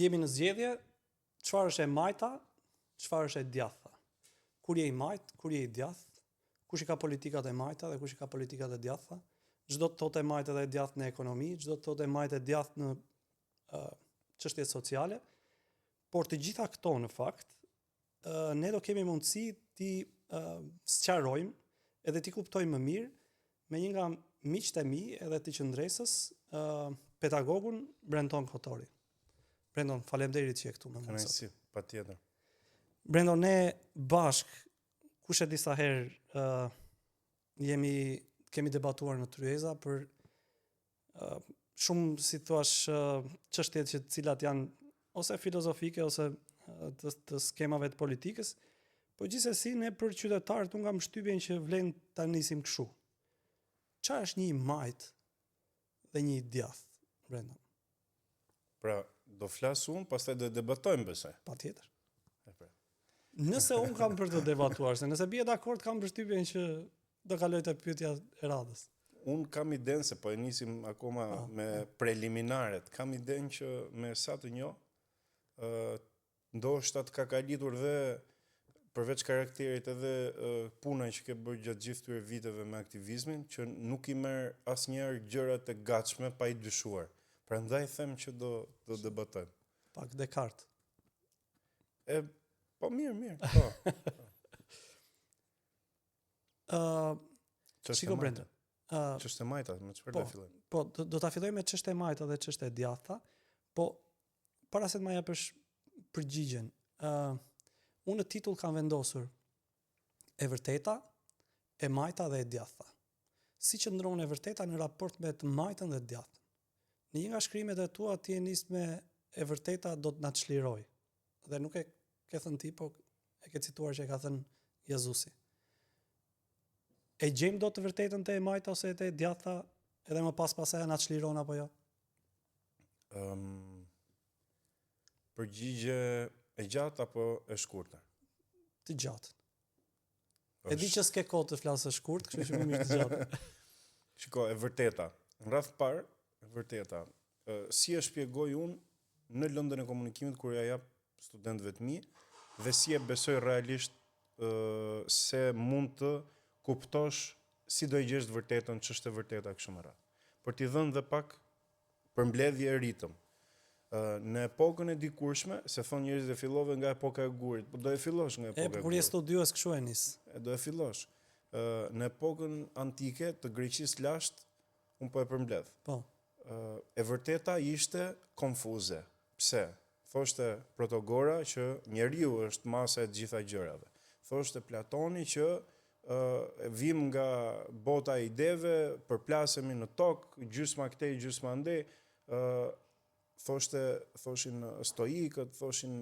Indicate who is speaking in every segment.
Speaker 1: Jemi në zgjedhje, çfarë është e majta, çfarë është e djatha. Kur je i majt, kur je i djath, kush i ka politikat e majta dhe kush i ka politikat e djatha. Çdo të thotë e majtë dhe e djathtë në ekonomi, çdo të thotë e majtë e djathtë në çështje sociale, por të gjitha këto në fakt, ne do kemi mundësi ti sqarojmë edhe ti kuptojmë më mirë me një nga miqtë e mi edhe të qendresës, pedagogun Brendon Kotori. Brendon, faleminderit që je këtu me mua.
Speaker 2: Kënaqësi, patjetër.
Speaker 1: Brendon, ne bashk, kush e di sa herë kemi debatuar në Tryeza për shumë, si thua, çështje që të cilat janë ose filozofike ose të skemave të politikës, po gjithsesi ne për qytetarët unë kam shtypjen që vlen ta nisim kështu. Çfarë është një i majt dhe një i djathtë, Brendon?
Speaker 2: Pra, do flas unë, pastaj do debatojmë besoj.
Speaker 1: Patjetër. Nëse unë kam për të debatuar, se nëse bie dakord kam përshtypjen që do kaloj te pyetja e radhës.
Speaker 2: Unë kam idenë se po e nisim akoma me preliminaret. Kam idenë që me sa të njoh, ndoshta të ka kalitur dhe përveç karakterit edhe puna që ke bërë gjatë gjithë këtyre viteve me aktivizmin, që nuk i merr asnjëherë gjërat e gatshme pa i dyshuar. Prandaj them që do debatojmë.
Speaker 1: Pak Descartes.
Speaker 2: Po mirë, po.
Speaker 1: Shiko Brenda.
Speaker 2: Ç'është e majta, me çfarë do fillojmë?
Speaker 1: Po, do ta fillojmë me ç'është e majta dhe ç'është e djatha, po para se të më japësh përgjigjen, unë në titull kam vendosur e vërteta, e majta dhe e djatha. Si qëndron e vërteta në raport me të majtën dhe të djathtën. Në një nga shkrimet e tua ti e nis me e vërteta do të na çliroj. Dhe nuk e ke thënë ti, po e ke cituar që e ka thënë Jezusi. E gjejmë do të vërtetën te e majta ose te e djatha, edhe më pasaj na çliron apo jo?
Speaker 2: Përgjigje e gjatë apo e shkurtër?
Speaker 1: Të gjatë. E di që s'ke kohë të flasë shkurt, kështu që më mirë të gjatë.
Speaker 2: Shiko, e vërteta. Në radh parë, e vërteta. Si e shpjegoj unë në lëndën e komunikimit kur ja jap studentëve të mi dhe si e besoj realisht se mund të kuptosh si do i gjesh të vërtetën, ç'është e vërteta kështu më radh. Për t'i dhënë dhe pak përmbledhje e ritëm. Në epokën e dikurshme, se thonë njerëzit e fillove nga epoka e gurit, po do e fillosh nga epoka e gurit.
Speaker 1: Kur je studiues kështu e nis.
Speaker 2: Do e fillosh. Në epokën antike të Greqisë lashtë, unë po e përmbledh.
Speaker 1: Po.
Speaker 2: E vërteta ishte konfuze. Pse? Thoshte Protagora që njeriu është masa e të gjitha gjërave. Thoshte Platoni që vim nga bota e ideve, përplasemi në tokë, gjysma këtej, gjysma andej. Thoshin stoikët, thoshin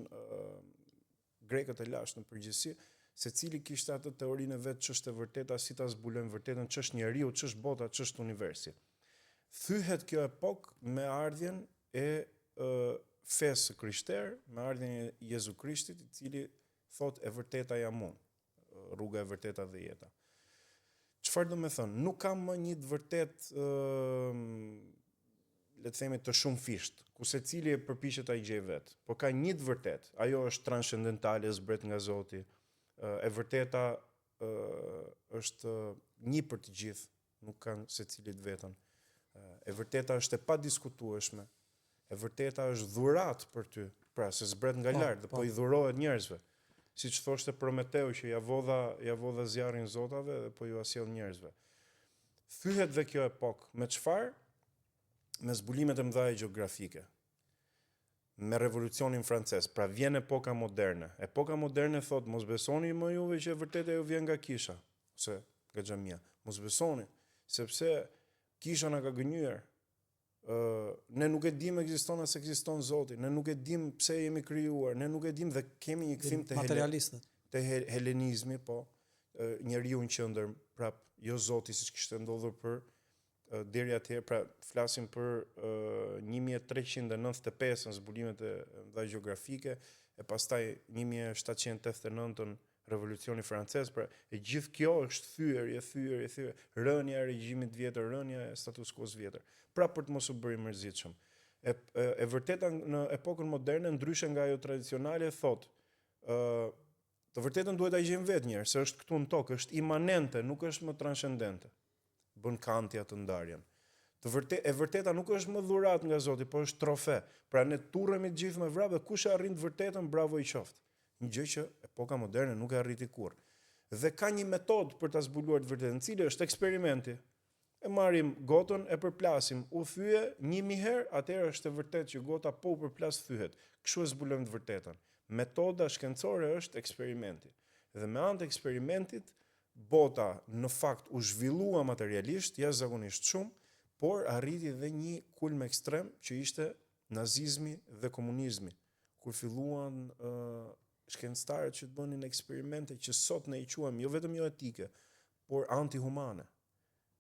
Speaker 2: grekët e lashtë në përgjithësi, secili kishte atë teorinë e vet ç'është e vërteta, si ta zbulojmë vërtetën, ç'është njeriu, ç'është bota, ç'është universi. Thyhet kjo epokë me ardhjen e fesë krishterë, me ardhjen e Jezu Krishtit, i cili thot e vërteta jam unë, rruga e vërteta dhe jeta. Çfarë do të thonë? Nuk kam më një të vërtet le të themi të shumë fisht, ku secili e përpiqet ta gjejë vet, por ka një të vërtet. Ajo është transcendentale, zbret nga Zoti. E vërteta është një për të gjithë, nuk kanë secilit vetën. E vërteta është e padiskutueshme. E vërteta është dhuratë për ty, pra se zbret nga lart dhe po i dhurohet njerëzve. Siç thoshte Prometeu që ja vodha zjarrin zotave dhe po ju asjell njerëzve. Thyhet dhe kjo epokë me çfarë? Me zbulimet e mëdha gjeografike. Me revolucionin francez, pra vjen epoka moderne. Epoka moderne thot, mos besoni më juve që e vërtetë ajo vjen nga kisha, ose nga xhamia. Mos besoni, sepse kisha na ka gënyer. Ne nuk e dim ekziston as ekziston Zoti, ne nuk e dim pse jemi krijuar, ne nuk e dim dhe kemi një kthim te
Speaker 1: materialistët.
Speaker 2: Te helenizmi, po, njeriu në qendër, prap, jo Zoti siç kishte ndodhur për deri atëherë, pra flasim për 1395-ën zbulimet e mëdha gjeografike, e pastaj 1789-ën revolucioni francez, pra e gjithë kjo është thyerje, rënja e regjimit vjetër, rënja e status quo vjetër. Pra për të mos u bërë i mërzitshëm. E vërteta në epokën moderne, ndryshe nga ajo tradicionale, të vërtetën duhet ta gjejmë vetë njerë, se është këtu në tokë, është imanente, nuk është më transcendente. Bën Kanti atë ndarjen. E vërteta nuk është më dhurat nga Zoti, po është trofe. Pra ne turremi të gjithë me vrap dhe kush e arrin të vërtetën, bravo i qoftë. Një gjë që epoka moderne nuk e arriti kurrë. Dhe ka një metodë për ta zbuluar të vërtetën, cili është eksperimenti. E marrim gotën, e përplasim, u thye 1000 herë, atëherë është e vërtetë që gota po u përplas thyhet. Kështu e zbulojmë të vërtetën. Metoda shkencore është eksperimenti. Dhe me anë të eksperimentit, bota në fakt u zhvillua materialisht, jashtëzakonisht shumë, por arriti dhe një kulm ekstrem që ishte nazizmi dhe komunizmi, kur filluan shkencëtarët që të bënin eksperimente që sot ne i quajmë jo vetëm jo etike, por antihumane.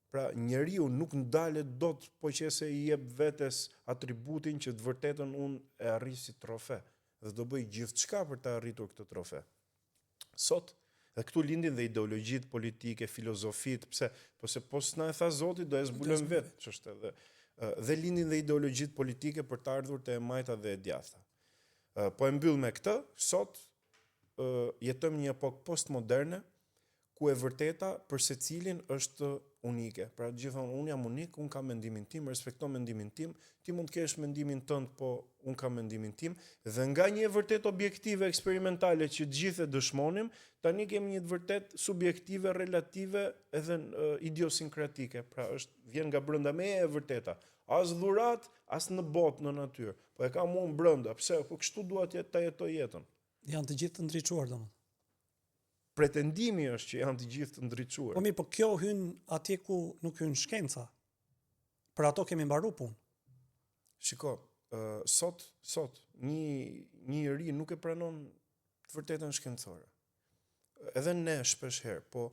Speaker 2: Pra njeriu nuk ndalet dot po qëse i jep vetes atributin që të vërtetën unë e arris si trofe dhe do bëj gjithçka për të arritur këtë trofe. Sot dhe këtu lindin dhe ideologjitë politike, filozofitë, pse po s'na e tha Zoti do e zbulojmë vetë ç'është dhe lindin dhe ideologjitë politike për të ardhur te e majta dhe e djathta. Po e mbyll me këtë, sot jetojmë një epokë postmoderne ku e vërteta për secilin është unike. Pra gjithmonë unë jam unik, unë kam mendimin tim, respekto mendimin tim, ti mund të kesh mendimin tënd, po unë kam mendimin tim, dhe nga një vërtet objektive eksperimentale që gjithë e dëshmonim, tani kemi një vërtet subjektive, relative edhe idiosinkratike. Pra vjen nga brenda meje e vërteta. As dhurat, as në botë, në natyrë. Po e kam unë brenda. Pse? Po kështu dua ta jetoj jetën.
Speaker 1: Janë të gjithë të ndriçuar domethënë.
Speaker 2: Pretendimi është që janë të gjithë të ndriçuar.
Speaker 1: Po po kjo hyn atje ku nuk hyn shkenca. Për ato kemi mbaruar punë.
Speaker 2: Shiko, sot një njeri nuk e pranon të vërtetën shkencore. Edhe ne shpesh herë, po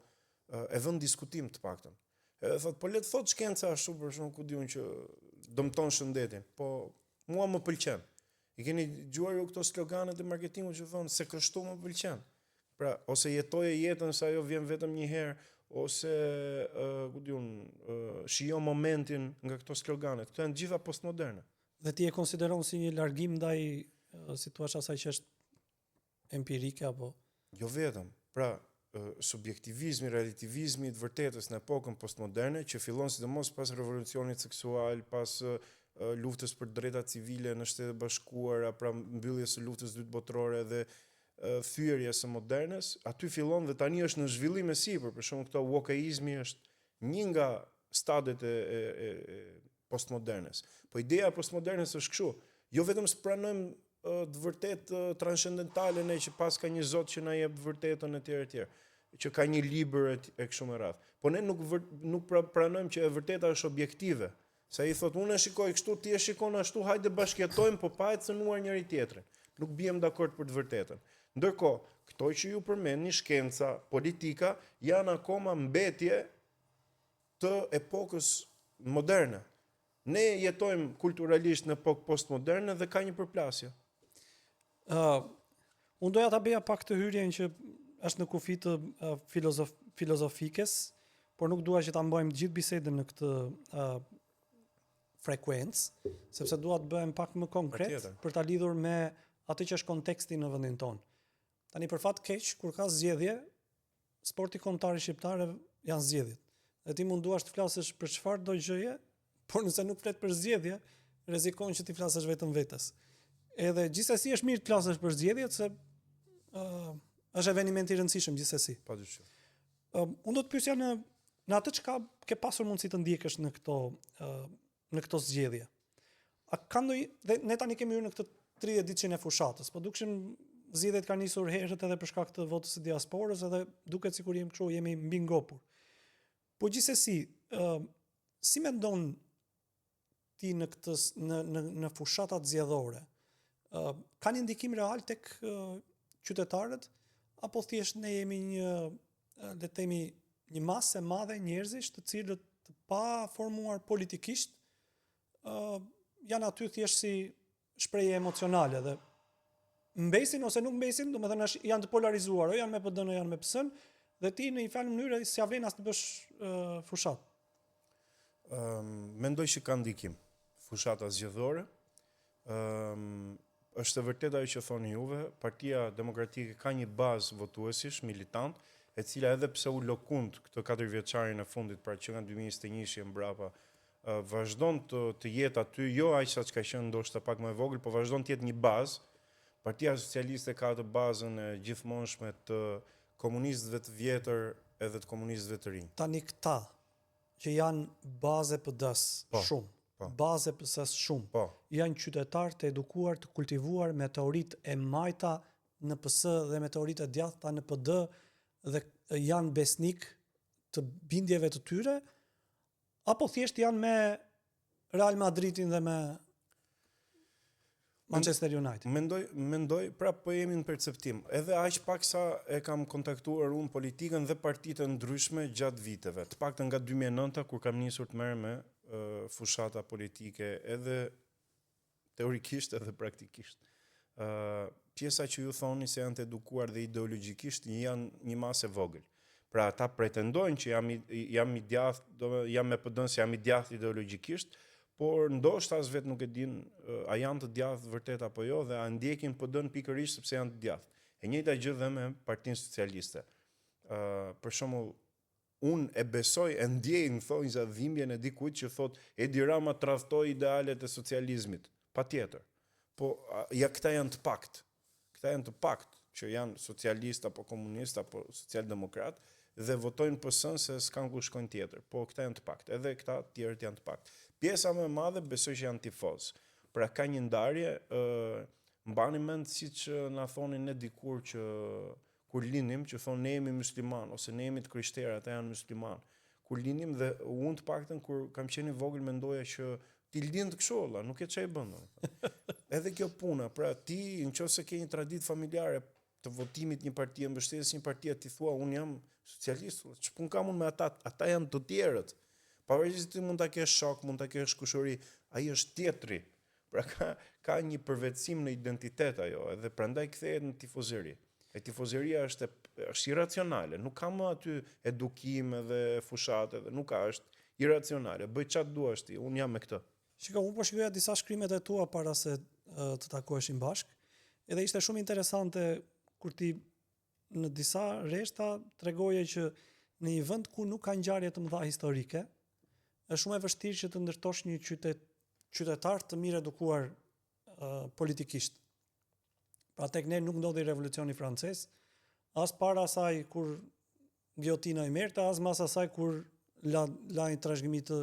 Speaker 2: e vën diskutim të paktën. Edhe thot, po le të thot shkenca ashtu për shkak ku diun që dëmton shëndetin, po mua më pëlqen. I keni dëgjuar ju këto sloganet e marketingut që thonë se kështu më pëlqen. Pra, ose jetoje jetën se ajo vjen vetëm një herë, ose shijo momentin nga këto sloganet. Këto janë gjitha postmoderne.
Speaker 1: Dhe ti e konsideron si një largim ndaj situash asaj që është empirike apo?
Speaker 2: Jo vetëm. Pra, subjektivizmi, relativizmi të vërtetës në epokën postmoderne, që fillon sidomos pas revolucionit seksual, pas luftës për drejta civile në Shtetet Bashkuara, pra mbylljes së luftës dytë botërore dhe thyerjes së modernës, aty fillon dhe tani është në zhvillim e sipër, për shembull këto wokeizmi është një nga stadiet e postmodernës. Po ideja e postmodernës është kështu, jo vetëm të pranojmë të vërtet transcendentale ne që pas ka një Zot që na jep vërtetën etj, që ka një libër e kështu me radhë. Po ne nuk pranojmë që e vërteta është objektive. Sa i thot unë e shikoj kështu, ti e shikon ashtu, hajde bashkëjetojmë, po pa e cënuar njëri tjetrin. Nuk bijem dakord për të vërtetën. Ndërkohë, këto që ju përmendni, shkenca, politika, janë akoma mbetje të epokës moderne. Ne jetojmë kulturalisht në epokë postmoderne dhe ka një përplasje.
Speaker 1: Unë doja ta bëja pak të hyrjen që është në kufi të filozofikës, por nuk dua që ta mbajmë gjithë bisedën në këtë frekuencë, sepse dua të bëhem pak më konkret për ta lidhur me atë që është konteksti në vendin tonë. Tani për fat keq, kur ka zgjedhje, sporti kombëtar shqiptar janë zgjedhjet. Dhe ti munduash të flasësh për çfarë do gjëje, por nëse nuk flet për zgjedhje, rrezikon që ti flasësh vetëm vetes. Edhe gjithsesi është mirë të flasësh për zgjedhjet se është eveniment i rëndësishëm gjithsesi.
Speaker 2: Padyshim.
Speaker 1: Unë do të pyesja në atë çka ke pasur mundësi të ndjekësh në këto zgjedhje. A ka ndonjë, dhe ne tani kemi hyrë në këtë 30 ditëshin e fushatës, po dukshim zgjedhjet kanë nisur herët edhe për shkak të votës së diasporës, edhe duket sikur jemi mbi ngopur. Po gjithsesi, si mendon ti në fushatat zgjedhore? Ka një ndikim real tek qytetarët apo thjesht ne jemi le të themi një masë e madhe njerëzish të cilët pa formuar politikisht janë aty thjesht si shprehje emocionale dhe mbesin ose nuk mbesin, domethënë janë të polarizuar, o janë me PD-n, o janë me PS-n, dhe ti në një fjalë mënyrë si ja vlen as të bësh fushat.
Speaker 2: Mendoj që ka ndikim fushata zgjedhore, Është e vërtetë ajo që thoni juve, Partia Demokratike ka një bazë votuesish, militant, e cila edhe pse u lokund këtë 4 vjeçarin e fundit, pra që nga 2021 mbrapa, vazhdon të jetë aty, jo aq sa që ka qenë ndoshta pak më e vogël, po vazhdon të jetë një bazë. Partia Socialiste ka të bazën e gjithmonshme të komunistëve të vjetër edhe të komunistëve të rinj.
Speaker 1: Tani këta që janë baze PD-s shumë, baze PS-s shumë, janë qytetarë të edukuar, të kultivuar me teoritë e majta në PS dhe me teoritë e djathta në PD dhe janë besnik të bindjeve të tyre, apo thjesht janë me Real Madridin dhe me Manchester United?
Speaker 2: Mendoj, pra po jemi në perceptim. Edhe aq pak sa e kam kontaktuar unë politikën dhe partitë e ndryshme gjatë viteve. Të paktën nga 2009 kur kam nisur të merrem me fushata politike edhe teorikisht edhe praktikisht. Pjesa që ju thoni se janë të edukuar dhe ideologjikisht janë një masë e vogël. Pra ata pretendojnë që jam i djathtë, jam me PD-n se jam i djathtë ideologjikisht, por ndoshta as vetë nuk e din a janë të djathtë vërtet apo jo dhe a ndjekin PD-n pikërisht sepse janë të djathtë. E njëjta gjë dhe me Partinë Socialiste. Për shembull, unë e besoj, e ndjej në thonjza dhimbjen e dikujt që thot Edi Rama tradhtoi idealet e socializmit. Patjetër. Po ja këta janë të pakt. Këta janë të pakt që janë socialist apo komunist apo socialdemokrat dhe votojnë PS-n se s'kan ku shkojnë tjetër. Po këta janë të pakt. Edhe këta tjerët janë të pakt. Pjesa më e madhe besoj që janë tifoz. Pra ka një ndarje, mbani mend siç na thonin ne dikur që kur lindim që thonë ne jemi musliman ose ne jemi të krishterë, ata janë musliman. Kur lindim dhe unë të paktën kur kam qenë i vogël mendoja që ti lind kështu valla, nuk e çaj bën. Edhe kjo puna, pra ti nëse ke një traditë familjare të votimit një partie, mbështetjes një partie, ti thua unë jam socialist, ç'pun kam unë me ata janë të tjerët. Pavarësisht ti mund ta kesh shok, mund ta kesh kushuri, ai është tjetri. Pra ka një përvetësim në identitet ajo, edhe prandaj kthehet në tifozëri. E tifozëria është iracionale, nuk ka më aty edukim edhe fushate, edhe nuk ka, është iracionale. Bëj çfarë duash ti, unë jam me këtë.
Speaker 1: Shiko, unë po shikoja disa shkrimet e tua para se të takoheshim bashkë, edhe ishte shumë interesante kur ti në disa rreshta tregoje që në një vend ku nuk ka ngjarje të mëdha historike, është shumë e vështirë që të ndërtosh një qytetar të mirë edukuar politikisht. Pra tek ne nuk ndodhi revolucioni francez, as para asaj kur giotina i merrte, as mas asaj kur la një trashëgimi të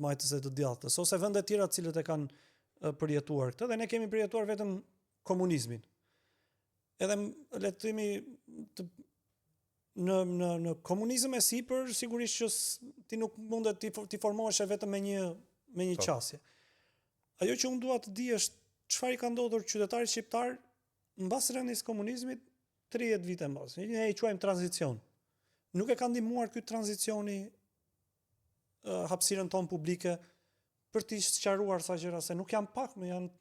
Speaker 1: majtës e të djathtës, ose vende tjera të cilët e kanë përjetuar këtë, dhe ne kemi përjetuar vetëm komunizmin. Edhe le të themi në komunizëm e sipër sigurisht që ti nuk mundet ti formohesh vetëm me një qasje. Ajo që unë dua të di është çfarë i ka ndodhur qytetarit shqiptar mbas rënies komunizmit 30 vite mbas. Ne e quajmë tranzicion. Nuk e ka ndihmuar ky tranzicioni hapësirën tonë publike për t'i sqaruar sa gjëra, se nuk janë pak, më janë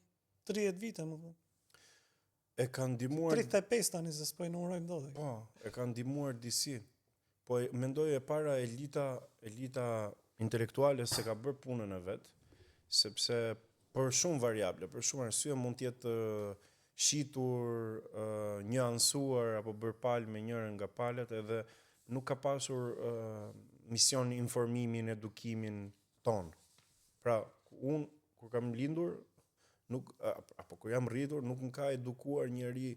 Speaker 1: 30 vite, më thonë.
Speaker 2: E ka ndihmuar
Speaker 1: 35 tani se s'po i numërojmë dot.
Speaker 2: Po, e ka ndihmuar disi. Po mendoj e para elita intelektuale se ka bërë punën e vet, sepse për shumë variable, për shumë arsye mund të jetë shitur, një ansuar apo bërë palë me njërin nga palët, edhe nuk ka pasur mision informimin, edukimin ton. Pra, unë kur kam lindur, apo kur jam rritur, nuk më ka edukuar njëri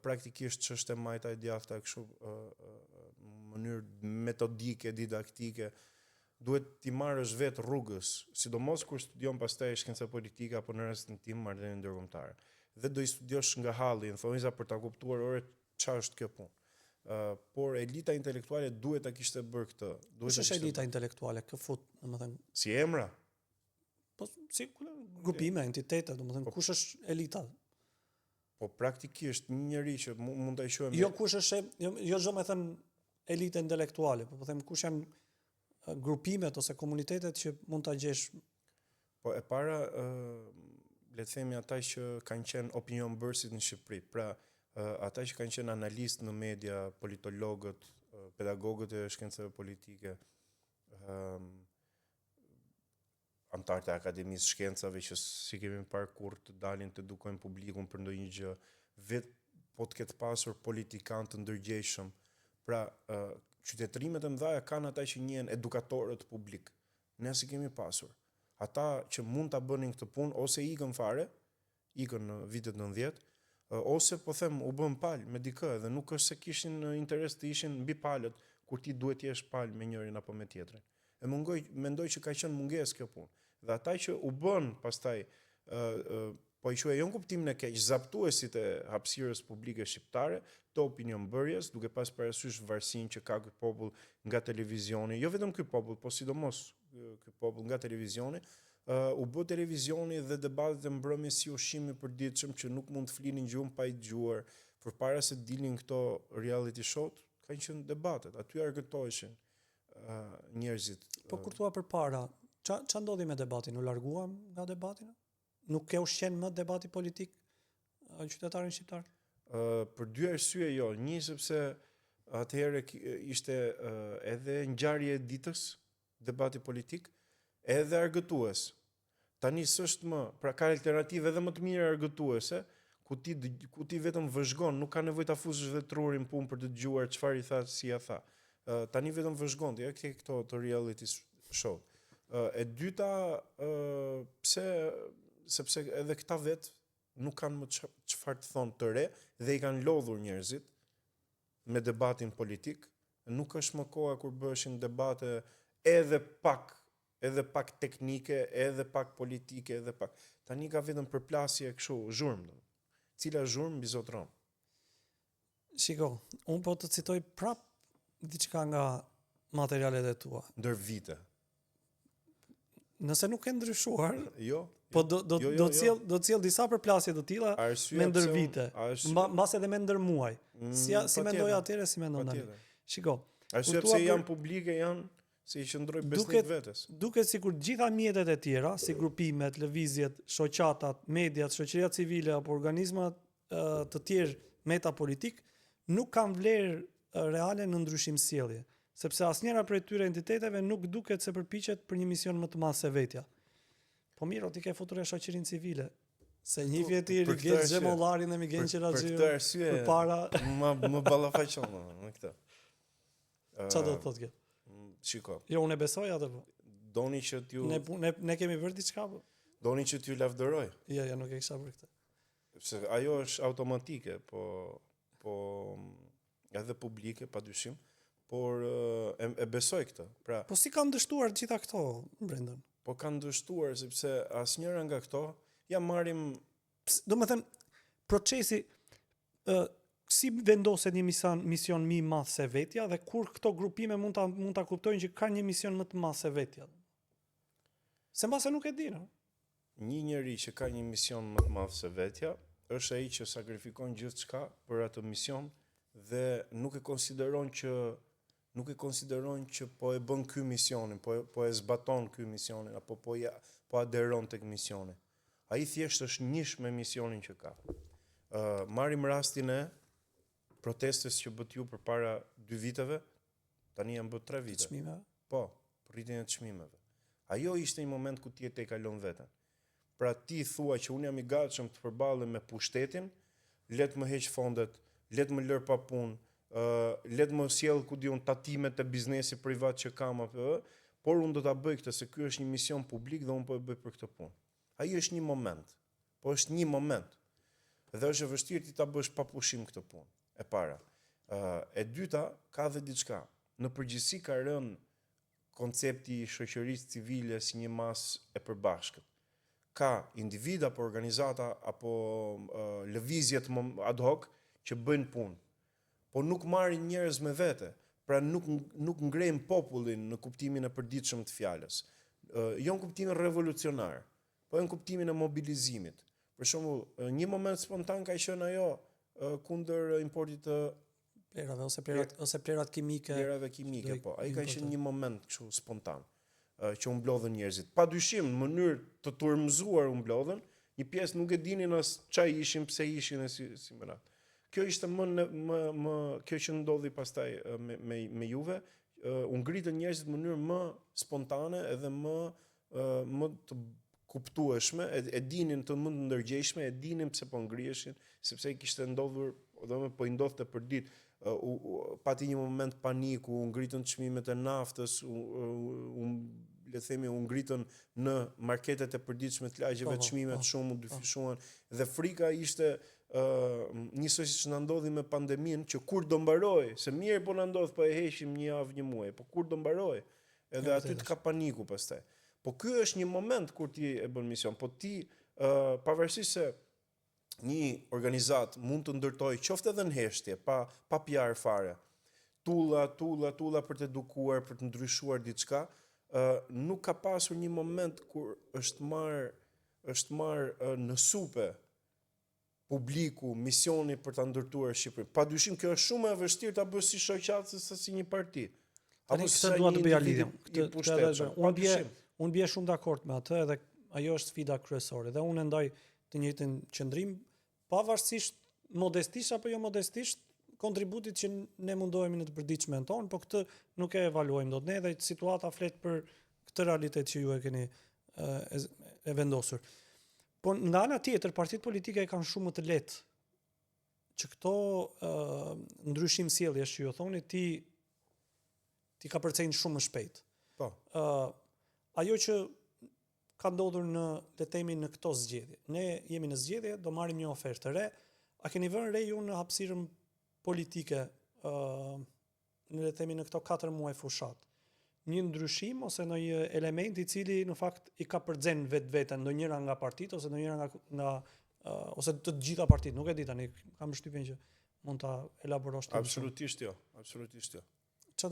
Speaker 2: praktikisht ç'është e majta e djathta kështu në mënyrë metodike, didaktike. Duhet t'i marrësh vetë rrugës, sidomos kur studion pastaj shkenca politike apo në rastin tim marrëdhënie ndërkombëtare. Dhe do i studiosh nga halli, në thonjza për ta kuptuar çfarë është kjo punë. Por elita intelektuale duhet ta kishte bërë këtë.
Speaker 1: Kush është elita intelektuale? Kë fut, domethënë,
Speaker 2: si emra?
Speaker 1: Po si grupime, entitete, domethënë kush është elita?
Speaker 2: Po praktikisht një njerëz që mund ta quajmë.
Speaker 1: Jo kush është, jo çdo më thën elita intelektuale, po them kush janë grupimet ose komunitetet që mund ta gjesh.
Speaker 2: Po e para le të themi ata që kanë qenë opinionbërësit në Shqipëri. Pra ata që kanë qenë analistë në media, politologët, pedagogët e shkencave politike, antarët e Akademisë Shkencave që si kemi parë kur të dalin të edukojnë publikun për ndonjë gjë, vetë po të ketë pasur politikanë të ndërgjegjshëm. Pra, qytetrimet e mëdha kanë ata që njihen edukatorët publik. Ne si kemi pasur. Ata që mund ta bënin këtë punë ose ikën fare, ikën në vitet 90, ose po them u bën palë me dikë dhe nuk është se kishin interes të ishin mbi palët kur ti duhet të jesh palë me njërin apo me tjetrin. Mendoj që ka qenë mungesë kjo punë. Dhe ata që u bën pastaj po i quaj jo në kuptimin e keq, zaptuesit e hapësirës publike shqiptare, të opinionbërjes, duke pas parasysh varësinë që ka ky popull nga televizioni, jo vetëm ky popull, po sidomos ky popull nga televizioni, u bë televizioni dhe debatet e mbrëmjes si ushqimi i përditshëm që nuk mund të flinin gjumë pa i dëgjuar, përpara se të dilnin këto reality show, kanë qenë debatet, aty argëtoheshin njerëzit.
Speaker 1: Po kur thua përpara, ç'a ndodhi me debatin? U larguam nga debati? Nuk e ushqen më debati politik qytetarin shqiptar?
Speaker 2: Për dy arsye jo. Një, sepse atëherë ishte edhe ngjarje e ditës, debati politik, edhe argëtues. Tani s'është më, pra ka alternativë edhe më të mira argëtuese, ku ti vetëm vëzhgon, nuk ka nevojë ta fusësh vetë trurin punë për të dëgjuar çfarë i tha, si ja tha. Tani vetëm vëzhgon, ja këto të reality show. E dyta, sepse edhe këta vetë nuk kanë më çfarë të thonë të re dhe i kanë lodhur njerëzit me debatin politik. Nuk është më koha kur bëheshin debate edhe pak teknike, edhe pak politike, edhe pak. Tani ka vetëm përplasje kështu, zhurmë. Cila zhurmë mbi zotron.
Speaker 1: Shiko, unë po të citoj prap diçka nga materialet e tua.
Speaker 2: Ndër vite.
Speaker 1: Nëse nuk e ndryshuar,
Speaker 2: jo.
Speaker 1: Po do të cilë disa përplasje të tilla me ndër vite. Mbas edhe me ndër muaj. Si mendoj atëre, si mendon tani. Shiko.
Speaker 2: Arsyeja pse janë publike janë se i qëndroj besnik vetes.
Speaker 1: Duket sikur gjitha mjetet e tjera, si grupimet, lëvizjet, shoqatat, mediat, shoqëria civile apo organizmat të tjerë metapolitik nuk kanë vlerë reale në ndryshim sjellje, sepse asnjëra prej tyre entiteteve nuk duket se përpiqet për një mision më të madh se vetja. Po mirë, ti ke futur e shoqërinë civile. Se një vjet i Rigel Xhemollarin dhe Miguel Qeraxhiu përpara
Speaker 2: më ballafaqon me këtë.
Speaker 1: Çfarë do të thotë kjo?
Speaker 2: Shiko.
Speaker 1: Jo, unë e besoj atë po.
Speaker 2: Doni që t'ju
Speaker 1: ne kemi vërtet diçka po.
Speaker 2: Doni që t'ju lavdëroj.
Speaker 1: Jo, nuk e kisha për këtë.
Speaker 2: Sepse ajo është automatike, po edhe publike padyshim, por e besoj këtë. Pra,
Speaker 1: po si kanë dështuar gjitha këto Brendan?
Speaker 2: Po kanë dështuar sepse asnjëra nga këto ja marrim,
Speaker 1: domethënë procesi si vendoset një mision më i madh se vetja dhe kur këto grupime mund ta kuptojnë që kanë një mision më të madh se vetja. Se mbase nuk e di, no?
Speaker 2: Një njeri që ka një mision më të madh se vetja është ai që sakrifikon gjithçka për atë mision dhe nuk e konsideron që po e bën ky misionin, po e zbaton ky misionin apo po aderon tek misioni. Ai thjesht është njësh me misionin që ka. Marrim rastin e protestës që bët ju përpara 2 viteve, tani janë bërë 3 vite.
Speaker 1: Çmimeve?
Speaker 2: Po, rritjen e çmimeve. Ajo ishte një moment ku ti e kalon veten. Pra ti thua që unë jam i gatshëm të përballem me pushtetin, le të më heq fondet, le të më lër pa punë, le të më sjell ku diun tatimet e biznesi privat që kam apo, por unë do ta bëj këtë se ky është një mision publik dhe unë po e bëj për këtë punë. Ai është një moment. Po është një moment. Dhe është e vështirë ti ta bësh pa pushim këtë punë. E para. E dyta, ka dhe diçka. Në përgjithësi ka rënë koncepti i shoqërisë civile si një masë e përbashkët. Ka individa apo organizata apo lëvizjet ad hoc që bëjnë punë, po nuk marrin njerëz me vete, pra nuk ngrejnë popullin në kuptimin e përditshëm të fjalës. Jo në kuptimin revolucionar, po në kuptimin e mobilizimit. Për shembull, një moment spontan ka qenë ajo kundër importit të
Speaker 1: plerave ose plerat kimike.
Speaker 2: Plerave kimike, po. Ai ka qenë një moment kështu spontan që u mblodhën njerëzit. Padyshim në mënyrë të turmëzuar u mblodhën, një pjesë nuk e dinin as çfarë ishin, pse ishin e si më radh. Kjo ishte kjo që ndodhi pastaj me Juve, u ngritën njerëzit në mënyrë më spontane edhe më më të kuptueshme, e dinin të më të ndërgjegjshme, e dinin pse po ngrieshin, sepse i kishte ndodhur, domethënë po i ndodhte për ditë. Pati një moment paniku, u ngritën çmimet e naftës, le të themi u ngritën në marketet e përditshme të lagjeve çmimet shumë u dyfishuan dhe frika ishte njësoj siç na ndodhi me pandeminë që kur do mbaroj, se mirë po na ndodh po e heqim një javë, një muaj, po kur do mbaroj? Edhe aty të ka paniku pastaj. Po ky është një moment kur ti e bën mision, po ti pavarësisht se një organizat mund të ndërtoj qoftë edhe në heshtje, pa PR fare, tulla për të edukuar, për të ndryshuar diçka, nuk ka pasur një moment kur është marrë në supe publiku misioni për ta ndërtuar Shqipërinë. Padyshim kjo është shumë e vështirë ta bësh si shoqatë se si një parti.
Speaker 1: Apo këtë dua të bëja lidhje. Unë bie shumë dakord me atë, edhe ajo është sfida kryesore dhe unë ndaj të njëjtën qëndrim, pavarësisht modestisht apo jo modestisht kontributit që ne mundohemi në të përditshmën tonë, po këtë nuk e evaluojmë dot ne dhe situata flet për këtë realitet që ju e keni e vendosur. Po nga ana tjetër, partitë politike kanë shumë më të lehtë që këto ndryshim sjelljesh që ju thoni ti ka përcejnë shumë më shpejt.
Speaker 2: Po.
Speaker 1: Ajo që ka ndodhur le të themi në këto zgjedhje. Ne jemi në zgjedhje, do marrim një ofertë të re. A keni vënë re ju në hapësirën politike le të themi në këto 4 muaj fushat? Një ndryshim ose ndonjë element i cili në fakt i ka përxen vetveten ndonjëra nga partitë ose ndonjëra nga ose të gjitha partitë, nuk e di tani, kam përshtypjen që mund ta elaborosh ti.
Speaker 2: Absolutisht jo.
Speaker 1: Çfarë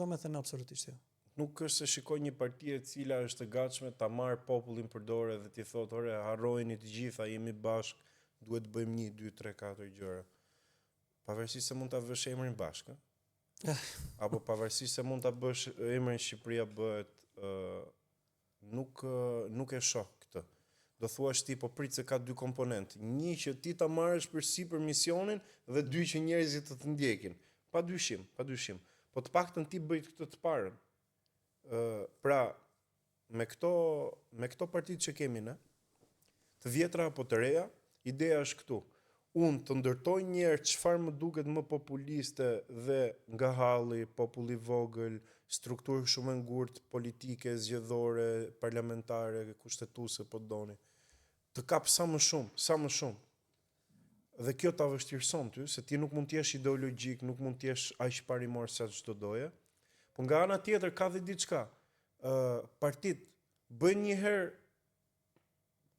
Speaker 1: do të thënë absolutisht jo?
Speaker 2: Nuk është se shikoj një parti e cila është e gatshme ta marrë popullin për dorë dhe t'i thotë, "Ore, harrojeni të gjitha, jemi bashkë, duhet të bëjmë 1, 2, 3, 4 gjëra." Pavarësisht se mund ta vësh emrin bashkë, apo pavarësisht se mund ta bësh emrin Shqipëria bëhet, nuk e shoh këtë. Do thuash ti, po prit se ka 2 komponentë. Një që ti ta marrësh përsipër misionin dhe 2 që njerëzit të ndjekin. Padyshim. Po të paktën ti bëj këtë të parën. Pra, me këto partitë që kemi ne, të vjetra apo të reja, ideja është këtu. Unë të ndërtoj njerë çfarë më duket më populiste dhe nga halli, populli vogël, strukturë shumë e ngurtë, politike, zgjedhore, parlamentare, kushtetuese, po doni. Të kap sa më shumë. Dhe kjo ta vështirëson ty, se ti nuk mund t'jesh ideologjik, nuk mund t'jesh aq parimor sa çdo doje. Po nga ana tjetër ka dhe diçka. Partitë bëjnë një herë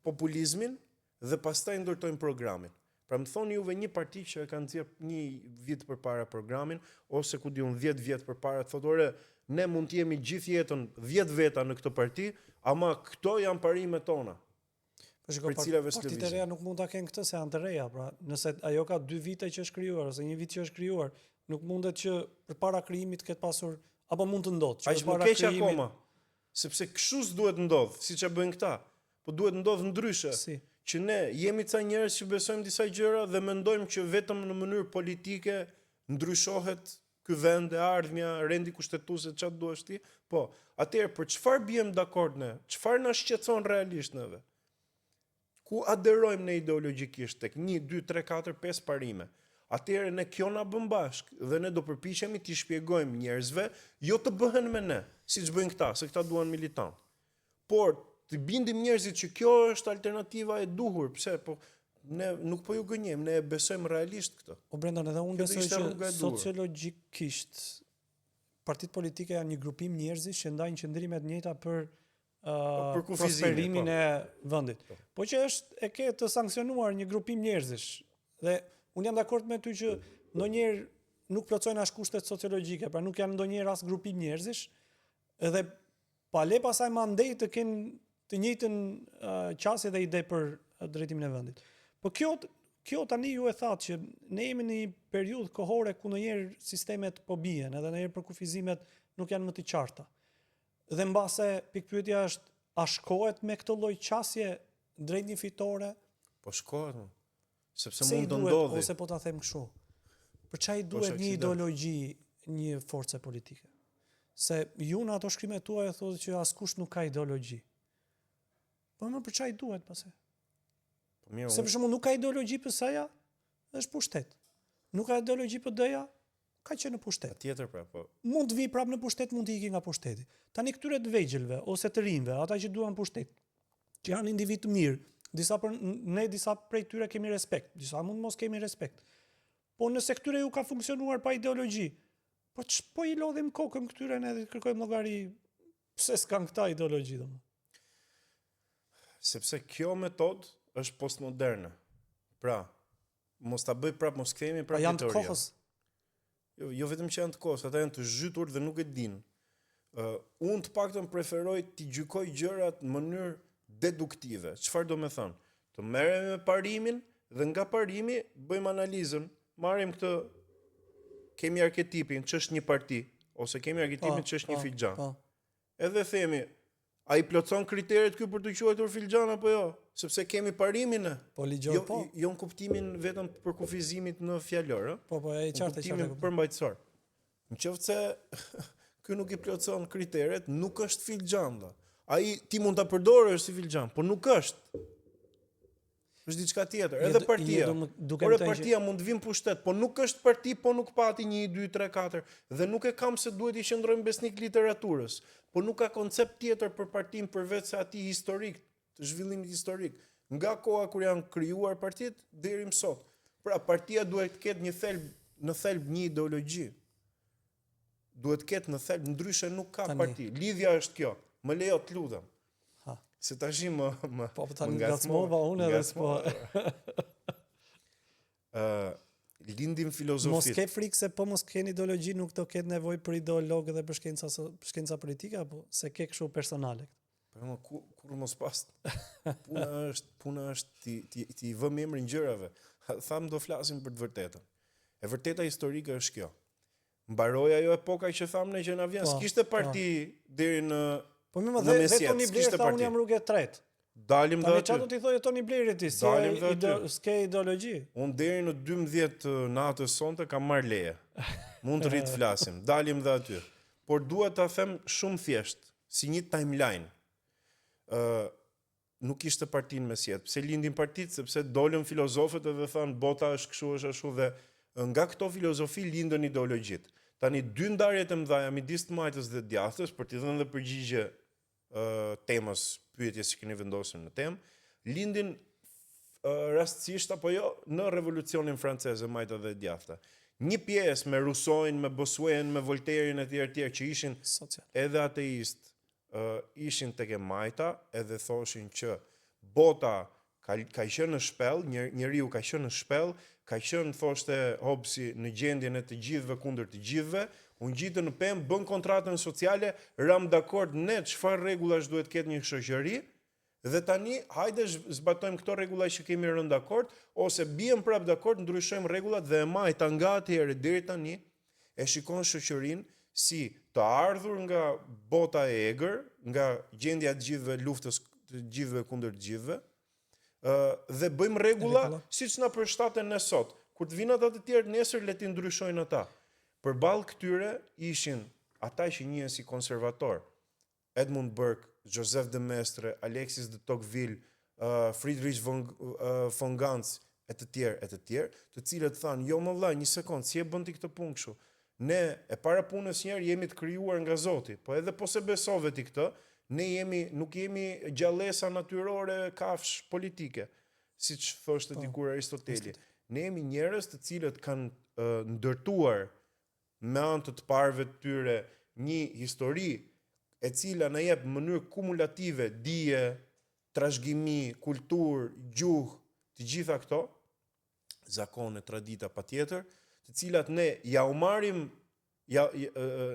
Speaker 2: populizmin dhe pastaj ndërtojnë programin. Pra më thoni juve një parti që e kanë nxjerr 1 vit përpara programin ose ku diun 10 vjet përpara thotë, "Ore, ne mund të jemi gjithë jetën 10 veta në këtë parti, ama këto janë parimet tona."
Speaker 1: Po shikoj, partitë e reja nuk mund ta kenë këtë se janë të reja, pra nëse ajo ka 2 vite që është krijuar ose 1 vit që është krijuar, nuk mundet që përpara krijimit ketë pasur apo mund të ndodhë që
Speaker 2: përpara krijimit. Akoma, sepse kështu s'duhet ndodh, siç e bëjnë këta. Po duhet ndodh ndryshe.
Speaker 1: Si?
Speaker 2: Që ne jemi ca njerëz që besojmë disa gjëra dhe mendojmë që vetëm në mënyrë politike ndryshohet ky vend, e ardhmja, rendi kushtetuese, çfarë duash ti. Po, atëherë për çfarë biem dakord ne? Çfarë na shqetëson realisht neve? Ku aderojmë ne ideologjikisht tek 1, 2, 3, 4, 5 parime. Atëherë ne kjo na bën bashk dhe ne do përpiqemi t'i shpjegojmë njerëzve, jo të bëhen me ne, siç bëjnë këta, se këta duan militant. Por të bindim njerëzit që kjo është alternativa e duhur. Pse? Po ne nuk po ju gënjejmë, ne besojmë realisht këtë.
Speaker 1: O Brendan, edhe unë besoj që sociologjikisht partitë politike janë një grupim njerëzish që ndajnë qëndrime të njëjta për prosperimin e vendit. Po që është ke të sanksionuar një grupim njerëzish. Dhe unë jam dakord me ty që ndonjëherë nuk plotësojnë as kushtet sociologjike, pra nuk janë ndonjëherë as grupim njerëzish, edhe pa le pasaj mandej të kenë të njëjtën qasje dhe ide për drejtimin e vendit. Po kjo tani ju e thatë që ne jemi në një periudhë kohore ku ndonjëherë sistemet po bien, edhe ndonjëherë përkufizimet nuk janë më të qarta. Dhe mbase pikpyetja është, a shkohet me këtë lloj qasje drejt një fitore?
Speaker 2: Po shkohet, sepse mund të ndodhi.
Speaker 1: Ose po ta them kështu. Për çfarë duhet një ideologji, një force politike? Se ju në ato shkrimet tuaja thotë që askush nuk ka ideologji. Po më për çaj duhet pastaj.
Speaker 2: Po mirë,
Speaker 1: Se për shembull nuk ka ideologji PS-ja, është pushtet. Nuk ka ideologji PD-ja, ka qenë në pushtet.
Speaker 2: tjetër pra, po.
Speaker 1: Mund të vi prapë në pushtet, mund të iki nga pushteti. Tani këtyre të vegjëlve ose të rinjve, ata që duan pushtet, që janë individ të mirë, disa prej tyre kemi respekt, disa mund mos kemi respekt. Po nëse këtyre ju ka funksionuar pa ideologji, po ç'po i lodhim kokën këtyre ne dhe kërkojmë llogari pse s'kan këta ideologji domo.
Speaker 2: Sepse kjo metodë është postmoderne. Pra, mos ta bëj prapë, mos kthehemi
Speaker 1: Pa
Speaker 2: prapë
Speaker 1: janë të
Speaker 2: teoria.
Speaker 1: kohës.
Speaker 2: Jo vetëm që janë të kohës, ata janë të zhytur dhe nuk e dinë. Unë të paktën preferoj t'i gjykoj gjërat në mënyrë deduktive. Çfarë do me thënë? Të merrem me parimin dhe nga parimi bëjmë analizën. Marrim këtë, kemi arketipin që është një parti, ose kemi arketipin që është një filxhan.
Speaker 1: Po.
Speaker 2: Edhe themi, a i plotson kriteret ky për të quajtur filxhan apo jo? Sepse kemi parimin e.
Speaker 1: Po ligjor po.
Speaker 2: Jo në kuptimin vetëm për kufizimit në fjalor, ë?
Speaker 1: Po e
Speaker 2: Në
Speaker 1: qartë
Speaker 2: kuptimin përmbajtësor. Nëse ky nuk i plotson kriteret, nuk është filxhan. Ai ti mund ta përdorësh si filxhan, por nuk është. Është diçka tjetër. Edhe partia. Por partia mund të vinë pushtet, po nuk është parti, po nuk pati 1, 2, 3, 4 dhe nuk e kam se duhet i qëndrojmë besnik literaturës. Po nuk ka koncept tjetër për partin përveç se atij historik, të zhvillimit historik, nga koha kur janë krijuar partitë deri më sot. Pra partia duhet të ketë në thelb një ideologji. Duhet të ketë në thelb, ndryshe nuk ka parti. Lidhja është kjo. Më lejo të lutem. Se tash më
Speaker 1: po tani ngacmova unë edhe s'po.
Speaker 2: Lindim filozofit.
Speaker 1: Mos ke frikë se po mos keni ideologji, nuk do ketë nevojë për ideologë dhe për shkenca politike apo se ke kështu personale.
Speaker 2: Po kur mos pas. Puna është ti vëm emrin gjërave. Tham do flasim për të vërtetën. E vërteta historike është kjo. Mbaroi ajo epoka që thamë ne që na vjen, s'kishte parti deri në
Speaker 1: Po më dhe Toni Blair tha unë jam rrugë e tretë.
Speaker 2: Dalim dhe aty.
Speaker 1: Çfarë do t'i thojë Toni Blairi ti? S'ke ideologji.
Speaker 2: Unë deri në 12 natës sonte kam marr leje. Mund të rrit flasim. Dalim dhe aty. Por dua ta them shumë thjesht, si një timeline. Nuk ishte partinë mes jetë. Pse lindin partitë? Sepse dolën filozofët edhe thanë bota është kështu, është ashtu dhe nga këto filozofi lindën ideologjitë. Tani dy ndarjet e mëdha midis të majtës dhe djathtës, për t'i dhënë dhe përgjigje temës, pyetjes që keni vendosur në temë, lindin rastësisht apo jo në revolucionin francez e majta dhe djathta. Një pjesë me Rousseauin, me Bossuetin, me Voltairin e tjerë që ishin edhe ateist, ishin tek e majta, edhe thoshin që bota ka qenë në shpellë, njeriu ka qenë në shpellë, ka qenë, thoshte Hobbesi, në gjendjen e të gjithëve kundër të gjithëve, unë gjitën në pemë, bën kontratën sociale, ram dakord ne çfarë rregullash duhet ketë një shoqëri, dhe tani hajde zbatojmë këto rregulla që kemi rënë dakord, ose bien prap dakord, ndryshojmë rregullat dhe e majta nga atëherë deri tani e shikon shoqërinë si të ardhur nga bota e egër, nga gjendja e gjithëve, luftës të gjithëve kundër të gjithëve. Dhe bëjmë rregulla siç na përshtaten ne sot. Kur të vinë ata të tjerë nesër le të ndryshojnë ata. Përballë këtyre ishin ata që njihen si konservator. Edmund Burke, Joseph de Maistre, Alexis de Tocqueville, Friedrich von Gans e të tjerë, të cilët thanë, jo më vëlla, një sekond, si e bën ti këtë punë kështu? Ne e para punës njerë jemi të krijuar nga Zoti, po edhe po se besove ti këtë, ne nuk jemi gjallësa natyrore kafsh politike, siç thoshte dikur Aristoteli. Ne jemi njerëz të cilët kanë ndërtuar me anë të parëve të tyre një histori e cila na jep në mënyrë kumulative dije, trashëgimi, kulturë, gjuhë, të gjitha këto, zakone, tradita patjetër, të cilat ne ja u marrim,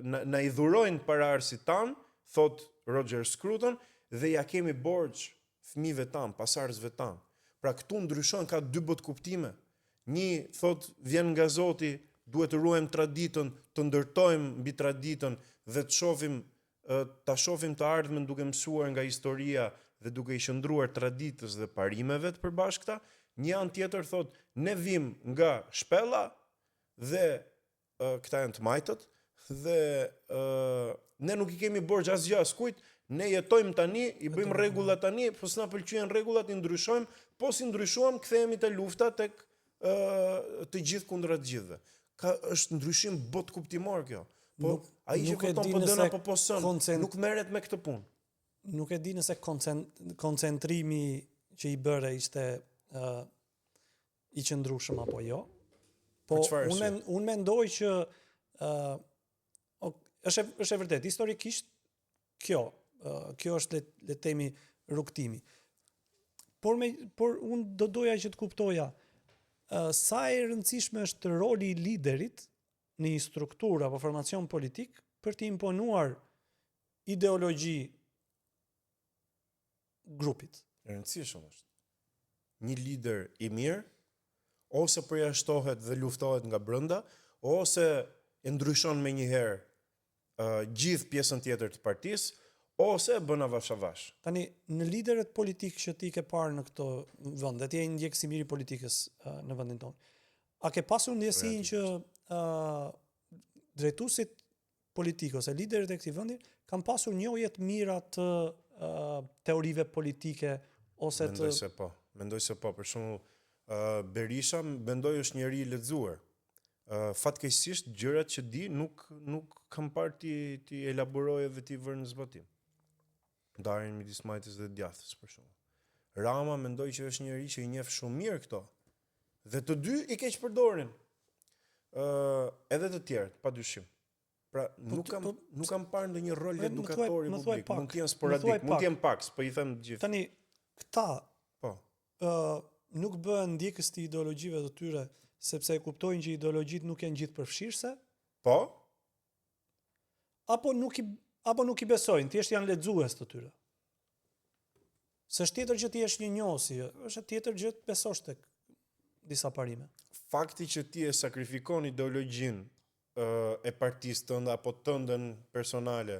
Speaker 2: na i dhurojnë para arsit tan, thot Roger Scruton, dhe ja kemi borxh fëmijëve tan, pasardhësve tan. Pra këtu ndryshon, ka dy bot kuptime. Një thot vjen nga Zoti, duhet të ruajmë traditën, të ndërtojmë mbi traditën dhe ta shohim të ardhmen duke mësuar nga historia dhe duke i qëndruar traditës dhe parimeve të përbashkëta. Një anë tjetër thot ne vim nga shpella dhe këta janë të majtët dhe ne nuk i kemi borxh asgjë askujt, Ne jetojmë tani, i bëjmë rregullat tani, po s'na pëlqejnë rregullat, i ndryshojmë, po si ndryshuam kthehemi te lufta tek të gjithë kundra të gjithëve. Është ndryshim bot kuptimor kjo. Po ai që voton po dën apo po sën, nuk merret me këtë punë.
Speaker 1: Nuk e di nëse koncentrimi që i bëre ishte i qëndrueshëm apo jo. Po unë mendoj që është e vërtet, historikisht kjo është le themi rrugtimi. Por unë do doja që të kuptoja sa e rëndësishme është roli i liderit në një strukturë apo formacion politik për të imponuar ideologji grupit.
Speaker 2: E rëndësishëm është. Një lider i mirë ose përjashtohet dhe luftohet nga brenda, ose e ndryshon menjëherë gjithë pjesën tjetër të partisë, ose e bën avash.
Speaker 1: Tani, në liderët politikë që ti ke parë në këto vend, dhe ti je ndjekës i mirë i politikës në vendin tonë, a ke pasur ndjesinë që drejtuesit politikë ose liderët e këtij vendi kanë pasur njohje të mira të teorive politike ose
Speaker 2: Mendoj se po. Për shembull, Berisha mendoj është njeri i lexuar. Fatkeqësisht gjërat që di nuk kam parë ti elaborojë dhe ti vërë në zbatim. Ndarjen midis majtës dhe djathës, për shembull. Rama mendoj që është njeri që i njeh shumë mirë këto. Dhe të dy i keq përdorin. Edhe të tjerët, padyshim. Pra nuk kam parë ndonjë rol edukator i publik. Mund të jenë sporadik, mund të jenë pak, po i them gjithë.
Speaker 1: Tani këta nuk bëhen ndjekës të ideologjive të tyre sepse e kuptojnë që ideologjit nuk janë gjithë përfshirëse?
Speaker 2: Po?
Speaker 1: Apo nuk i besojnë, thjesht janë lexues të tyre. Se është tjetër gjë ti jesh një njohësi, është tjetër gjë të besosh tek disa parime.
Speaker 2: Fakti që ti e sakrifikon ideologjinë e partisë tënde apo tëndën personale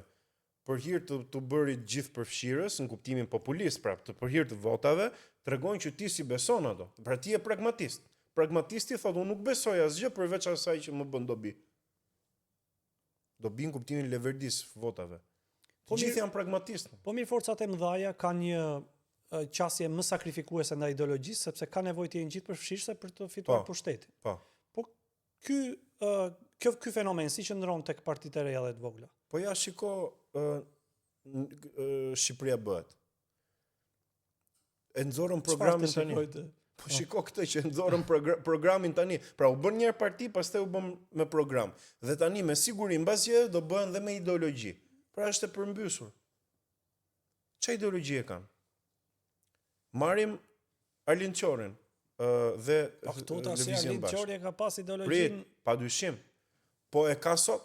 Speaker 2: për hir të bërit gjithë përfshirës, në kuptimin populist, të për hir të votave, tregon që ti si beson ato. Pra ti je pragmatist. Pragmatisti thotë unë nuk besoj asgjë përveç asaj që më bën dobi. Dobi në kuptimin leverdis votave. Gjithë janë pragmatistë.
Speaker 1: Po mirë, forcat e mëdhaja kanë një qasje më sakrifikuese ndaj ideologjisë sepse ka nevojë të jenë gjithë përfshirëse për të fituar pushtetin. Po ky fenomen si qëndron tek partitë e reja dhe të vogla.
Speaker 2: Po ja shiko Shqipëria bëhet. E nxorën programin tani. Po shiko këtë që nxorën programin tani. Pra u bën një parti, pastaj u bën me program. Dhe tani me siguri mbasje do bëhen dhe me ideologji. Pra është e përmbysur. Çfarë ideologji e kanë? Marrim Arlind Qorin dhe
Speaker 1: Lëvizjen Bashkë. Arlind Qori ka pas ideologjinë
Speaker 2: padyshim. Po e ka sot.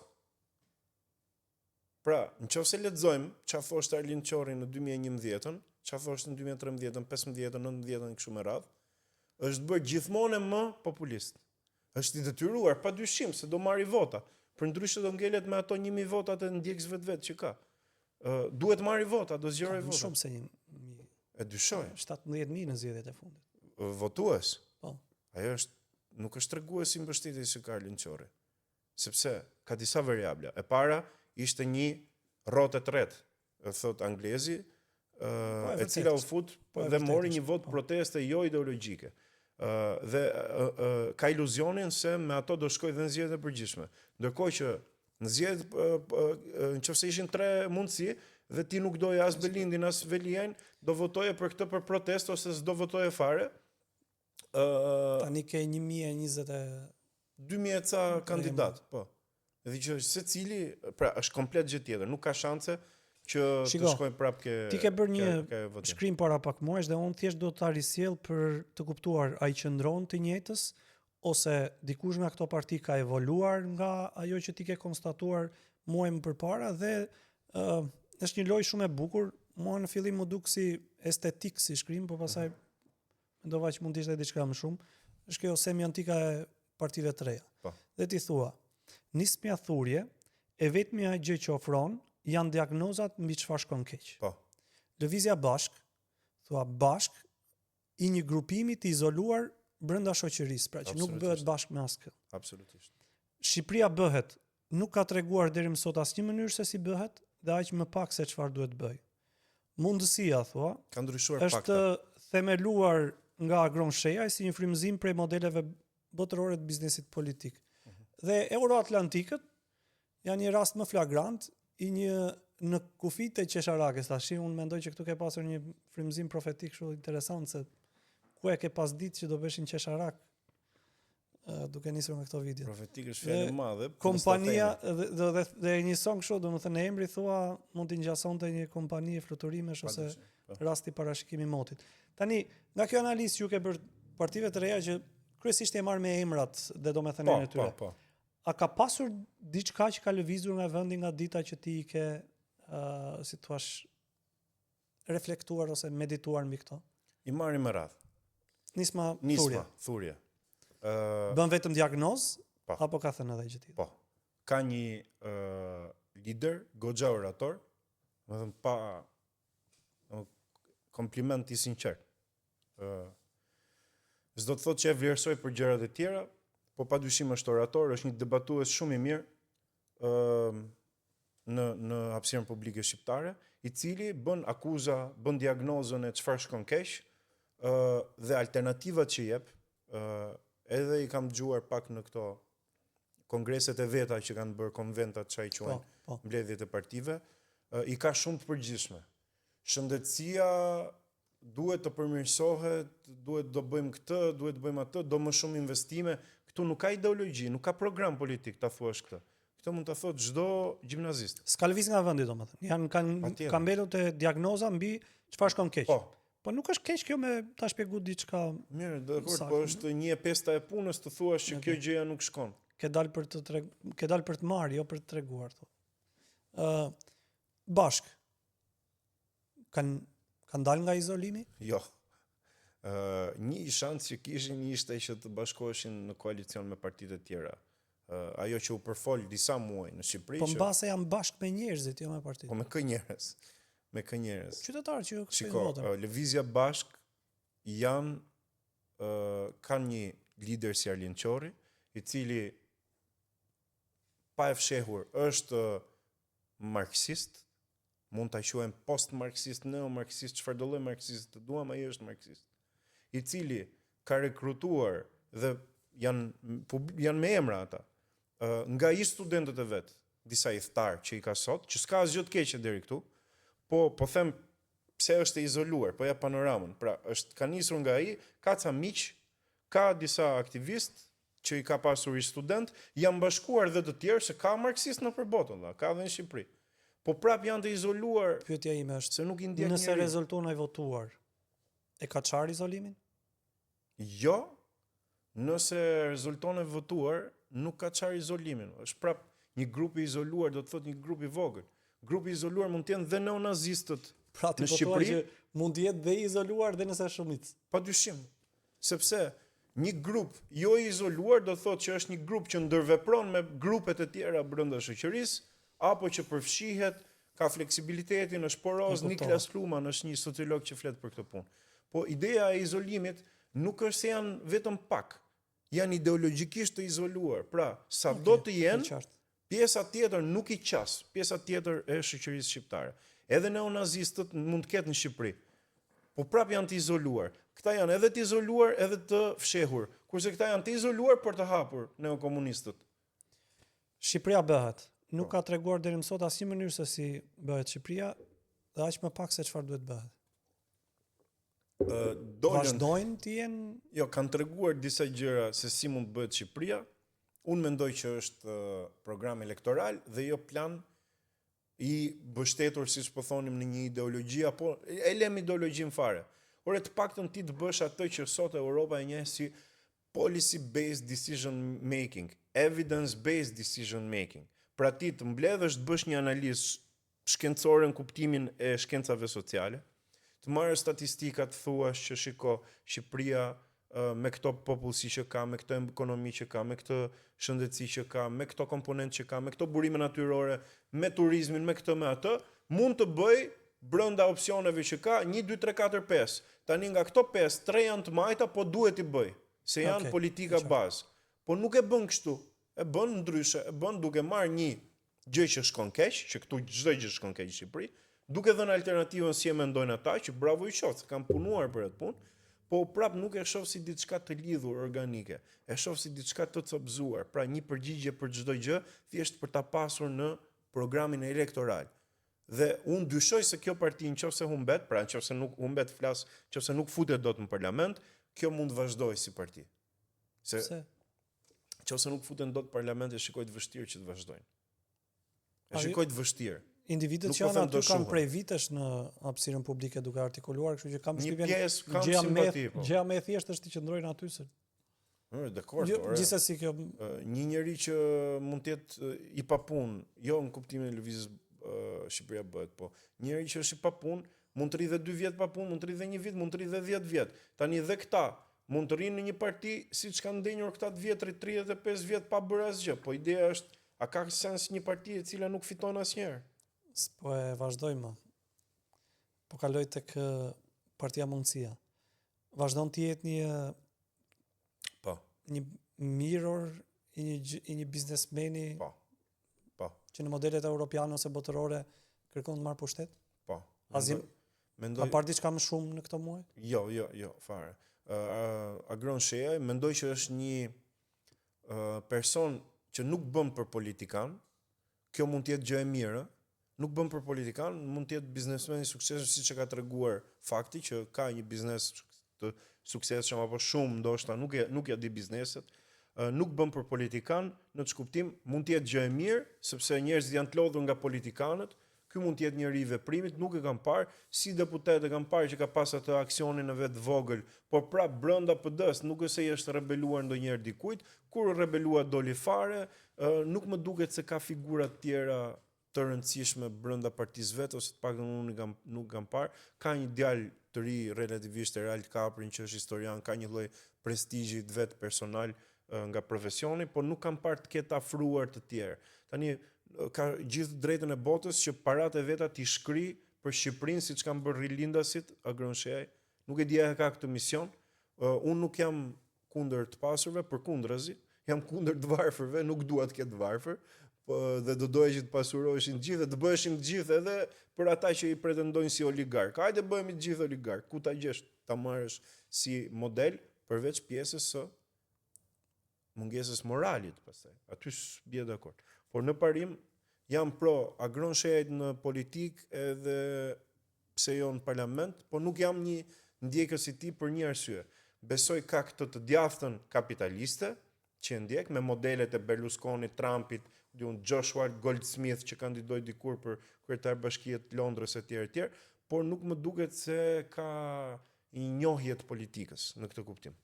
Speaker 2: Pra, nëse lexojmë çfarë thoshte Arlind Qori në 2011-ën, çfarë thoshte në 2013-ën, 15-ën, 19-ën kështu me radhë, është bërë gjithmonë më populist. Është i detyruar padyshim se do marrë vota, përndryshe do ngelet me ato 1000 votat e ndjekësve të vet që ka. Duhet marrë vota, do zgjerojë vota.
Speaker 1: Shumë se
Speaker 2: e dyshoj.
Speaker 1: 17.000 në zgjedhjet e fundit.
Speaker 2: Votues.
Speaker 1: Po.
Speaker 2: Ajo nuk është tregues i mbështetjes së Arlind Qori. Sepse ka disa variabla. E para ishte një rrotë e tretë, thot anglezi, e cila u fut dhe mori një vot proteste jo ideologjike. Dhe ka iluzionin se me ato do shkojë dhe në zgjedhjet e përgjithshme. Ndërkohë që në zgjedhjet, nëse ishin 3 mundësi dhe ti nuk doje as Belindin as Veliajn, do votoje për këtë për protestë ose s'do votoje fare.
Speaker 1: Tani ke
Speaker 2: 2000 ca kandidat, po. Dhe që secili, pra është komplet gjë tjetër, nuk ka shanse që të shkojnë prapë ke.
Speaker 1: Ti ke bërë një shkrim para pak muajsh dhe unë thjesht do ta risjell për të kuptuar a i qëndron të njëjtës ose dikush nga këto parti ka evoluar nga ajo që ti ke konstatuar muaj më përpara dhe është një lojë shumë e bukur. Mua në fillim më duk si estetik si shkrim, por pastaj mendova që mund të ishte diçka më shumë. Është kjo semiantika e partive të reja. Dhe ti thua, nismja thurje e vetmja gjë që ofron janë diagnozat mbi çfarë shkon keq.
Speaker 2: Po.
Speaker 1: Lëvizja Bashkë, thua Bashkë i një grupimi të izoluar brenda shoqërisë, pra që nuk bëhet bashkë me askë.
Speaker 2: Absolutisht.
Speaker 1: Shqipëria bëhet, nuk ka treguar deri më sot asnjë mënyrë se si bëhet dhe aq më pak se çfarë duhet bëj. mundësia, thua,
Speaker 2: Ka ndryshuar pak.
Speaker 1: është themeluar nga Agron Shejaj si një frymëzim prej modeleve botërore të biznesit politik. Dhe euroatlantikët janë një rast më flagrant i një në kufit e qesharakës. Tash unë mendoj që këtu ke pasur një frymëzim profetik shumë interesant se ku e ke pas ditë që do beshin qesharak duke nisur me këto video.
Speaker 2: Profetik është fjalë e madhe.
Speaker 1: Kompania dhe njëson kështu, domethënë emri thua mund të ngjasonte një kompani e fluturimesh ose rasti parashikimi motit. Tani, nga kjo analizë ju ke bërë partive të reja që kryesisht e marrë me emrat dhe domethënien e tyre.
Speaker 2: Po.
Speaker 1: A ka pasur diçka që ka lëvizur nga vendi nga dita që ti i ke si thua reflektuar ose medituar mbi këto?
Speaker 2: I marrim me radhë.
Speaker 1: Nisma
Speaker 2: thurje.
Speaker 1: Bën vetëm diagnozë
Speaker 2: po.
Speaker 1: Apo ka thënë edhe gjë tjetër?
Speaker 2: Po. Ka një lider, goxha orator, domethënë pa kompliment i sinqert. S'do të thotë që e vlerësoj për gjërat e tjera, po padyshim është orator, është një debatues shumë i mirë në hapësirën publike shqiptare, i cili bën akuza, bën diagnozën e çfarë shkon keq, dhe alternativat që jep, edhe i kam dëgjuar pak në këto kongreset e veta që kanë bërë konventat çaj quajnë mbledhjet e partive, i ka shumë të përgjithshme. Shëndetësia duhet të përmirësohet, duhet do bëjmë këtë, duhet të bëjmë atë, do më shumë investime. Këtu nuk ka ideologji, nuk ka program politik, ta thuash këtë. Këtë mund ta thotë çdo gjimnazist.
Speaker 1: S'ka lëviz nga vendi domethënë. Kanë mbelur te diagnoza mbi çfarë shkon keq. Po nuk është keq kjo me ta shpjegu diçka.
Speaker 2: Mirë, dakord, po është 1/5 e punës të thuash që kjo gjëja nuk shkon.
Speaker 1: Ke dal për të marrë, jo për të treguar thotë. Bashk kanë dalë nga izolimi?
Speaker 2: Jo. Një shans që kishin ishte që të bashkoheshin në koalicion me partitë e tjera. Ajo që u përfol disa muaj në Shqipëri.
Speaker 1: Po mbase janë bashkë me njerëzit, jo me partitë.
Speaker 2: Po me kë njerëz. Me kë njerëz.
Speaker 1: Qytetarë që
Speaker 2: shiko, lëvizja bashk kanë një lider si Arlind Qorri, i cili pa e fshehur është marksist, mund ta quajmë post-marksist, neo-marksist, çfarë do lloj marksist të duam, ai është marksist. I cili ka rekrutuar dhe janë me emra ata. Nga i studentët e vet, disa i thtar që i ka sot, që s'ka asgjë të keqe deri këtu, po them pse është e izoluar, po ja panoramën. Pra, ka nisur nga ai, ka ca miq, ka disa aktivist që i ka pasur i student, janë bashkuar dhe të tjerë se ka marksist në përbotën, ka dhe në Shqipëri. Po prap janë të izoluar.
Speaker 1: Pyetja ime është,
Speaker 2: se nuk i ndjek
Speaker 1: nëse rezulton ai votuar, e ka çarë izolimin?
Speaker 2: Jo, nëse rezulton e votuar, nuk ka çarë izolimin. Është prap një grup i izoluar, do të thotë një grup i vogël. Grupi i izoluar mund të jenë dhe neonazistët në Shqipëri.
Speaker 1: Që mund të jetë dhe i izoluar dhe nëse është shumicë.
Speaker 2: Padyshim. Sepse një grup jo i izoluar do të thotë që është një grup që ndërvepron me grupet e tjera brenda shoqërisë, apo që përfshihet, ka fleksibilitetin, është poroz. Niklas Luhmann është një sociolog që flet për këtë punë. Po ideja e izolimit nuk është se janë vetëm pak, janë ideologjikisht të izoluar. Pra, sa do të jenë, pjesa tjetër nuk i qas, pjesa tjetër e shoqërisë shqiptare. Edhe neonazistët mund të ketë në Shqipëri, po prap janë të izoluar. Këta janë edhe të izoluar, edhe të fshehur, kurse këta janë të izoluar për të hapur neokomunistët.
Speaker 1: Shqipëria bëhet. Nuk ka treguar deri më sot asnjë mënyrë se si bëhet Shqipëria, dhe aq më pak se çfarë duhet bëhet. Vazhdojnë të jenë?
Speaker 2: Jo, kanë treguar disa gjëra se si mund të bëhet Shqipëria. Unë mendoj që është program elektoral dhe jo plan i bështetur, siç po thonim, në një ideologji, apo e lëm ideologjin fare. Por të paktën ti të bësh atë që sot Europa e njeh si policy-based decision making, evidence-based decision making. Pra ti të mbledhësh të bësh një analizë shkencore në kuptimin e shkencave sociale, të marrësh statistikat, thuash që shiko, Shqipëria me këto popullsi që ka, me këtë ekonomi që ka, me këtë shëndetësi që ka, me këto komponent që ka, me këto burime natyrore, me turizmin, me këtë, me atë, mund të bëj brenda opsioneve që ka 1, 2, 3, 4, 5. Tani nga këto 5, 3 janë të majta, po duhet i bëj, se janë politika bazë. Po nuk e bën kështu, e bën ndryshe, e bën duke marrë një gjë që shkon keq, që këtu çdo gjë shkon keq në Shqipëri, duke dhënë alternativën si e mendojnë ata, që bravo i qoftë, kanë punuar për atë punë, po prap nuk e shoh si diçka të lidhur organike. E shoh si diçka të copëzuar, pra një përgjigje për çdo gjë, thjesht për ta pasur në programin elektoral. Dhe unë dyshoj se kjo parti nëse humbet, pra nëse nuk humbet flas, nëse nuk futet dot në parlament, kjo mund të vazhdojë si parti.
Speaker 1: Pse?
Speaker 2: Nëse nuk futen dot në parlament, e shikoj të vështirë që të vazhdojnë. E shikoj të vështirë.
Speaker 1: Individët që janë aty kanë prej vitesh në hapësirën publike duke artikuluar, kështu që kam
Speaker 2: përshtypjen
Speaker 1: gjëja më e thjeshtë është të qëndrojnë aty se.
Speaker 2: Dakor.
Speaker 1: Gjithsesi kjo
Speaker 2: një njeri që mund të jetë i papunë, jo në kuptimin e lëvizjes Shqipëria bëhet, po njeri që është i papunë, mund të rri dhe 2 vjet papunë, mund të rri dhe 1 vit, mund të rri dhe 10 vjet. Tani dhe këta mund të rrinë në një parti siç kanë ndenjur këta të vjetrit 35 vjet pa bërë asgjë, po ideja është a ka sens një parti e cila nuk fiton asnjëherë?
Speaker 1: Po e vazhdojmë. Po kaloj tek Partia Mundësia. Vazhdon të jetë një mirror i një biznesmeni që në modelet europiane ose botërore kërkon të marrë pushtet?
Speaker 2: Po.
Speaker 1: Ka parë diçka më shumë në këto muaj?
Speaker 2: Jo, fare. Agron Shea mendoj që është një person që nuk bën për politikan. Kjo mund të jetë gjë e mirë. Nuk bën për politikan, mund të jetë biznesmen i suksesshëm, siç e ka treguar fakti që ka një biznes të suksesshëm apo shumë, ndoshta nuk ja di bizneset. Nuk bën për politikan, në çë kuptim mund të jetë gjë e mirë, sepse njerëzit janë të lodhur nga politikanët. Ky mund të jetë njëri i veprimit, nuk e kam parë, si deputet e kam parë që ka pas atë aksionin e vet vogël, por prap brenda PD-s, nuk është se i është rebeluar ndonjëherë dikujt, kur rebelua doli fare, nuk më duket se ka figura të tjera të rëndësishme brenda partisë vet, ose të paktën unë nuk kam parë. Ka një djalë të ri relativisht Erald Kaprin që është historian, ka një lloj prestigjit vet personal nga profesioni, por nuk kam parë të ketë afruar të tjerë. Tani ka gjithë drejtën e botës që paratë e veta t'i shkri për Shqipërinë siç kanë bërë rilindasit Agron Shea. Nuk e di a ka këtë mision. Unë nuk jam kundër të pasurve, përkundrazi, jam kundër të varfërve, nuk dua të ketë varfër, dhe do doja që të pasuroheshin të gjithë, dhe të bëheshim të gjithë edhe për ata që i pretendojnë si oligark. Hajde bëhemi të gjithë oligark. Ku ta gjesh ta marrësh si model përveç pjesës së mungesës moralit pastaj. Aty s'bie dakord. Por në parim jam pro Agron Shea në politik edhe pse jo në parlament, por nuk jam një ndjekës i tij për një arsye. Besoj ka këtë të djathtën kapitaliste që e ndjek me modelet e Berlusconit, Trumpit, Joshua Goldsmith që kandidoi dikur për kryetar bashkie të Londrës etj, por nuk më duket se ka një njohje të politikës në këtë kuptim.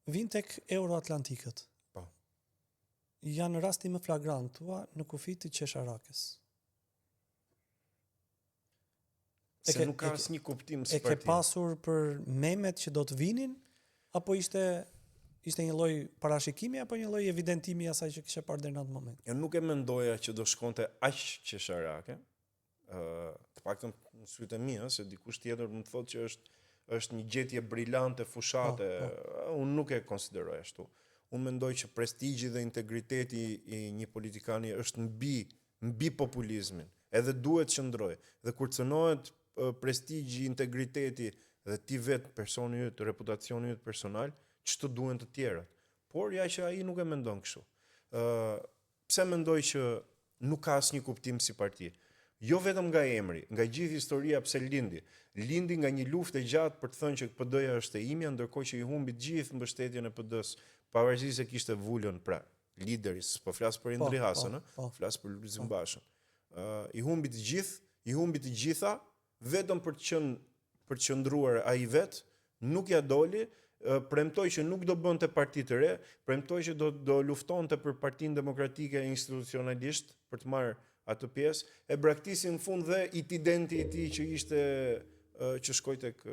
Speaker 1: Vin tek euroatlantikët.
Speaker 2: Po.
Speaker 1: Janë rasti më flagrant tua në kufi të Qesharakës.
Speaker 2: Se nuk ka asnjë kuptim së parti.
Speaker 1: E ke pasur për memet që do të vinin, apo ishte një lloj parashikimi apo një lloj evidentimi i asaj që kishe parë deri në atë moment?
Speaker 2: Ja nuk e mendoja që do shkonte aq Qesharake. Të paktën në sytë e mia, se dikush tjetër më thotë që është një gjetje brillante, fushate. Unë nuk e konsideroj ashtu. Unë mendoj që prestigji dhe integriteti i një politikani është mbi populizmin. Edhe duhet qëndroj. Dhe kur cënohet prestigji, integriteti dhe ti vetë personi yt, reputacioni yt personal, ç'të duhen të tjerët. Por ja që ai nuk e mendon kështu. Pse mendoj që nuk ka asnjë kuptim si parti? Jo vetëm nga emri, nga gjithë historia pse lindi. Lindi nga një luftë e gjatë për të thënë që PD-ja është e imja, ndërkohë që i humbi gjithë mbështetjen e PD-s, pavarësisht se kishte vulën pra lideris, po flas për Indri Hasan, flas për Lulzim Bashën. I humbi të gjitha vetëm për të qëndruar ai vet, nuk ja doli, premtoi që nuk do bënte parti të re, premtoi që do luftonte për Partinë Demokratike institucionalisht për të marrë atë pjesë, e braktisi në fund dhe identi i tij që ishte që shkoi tek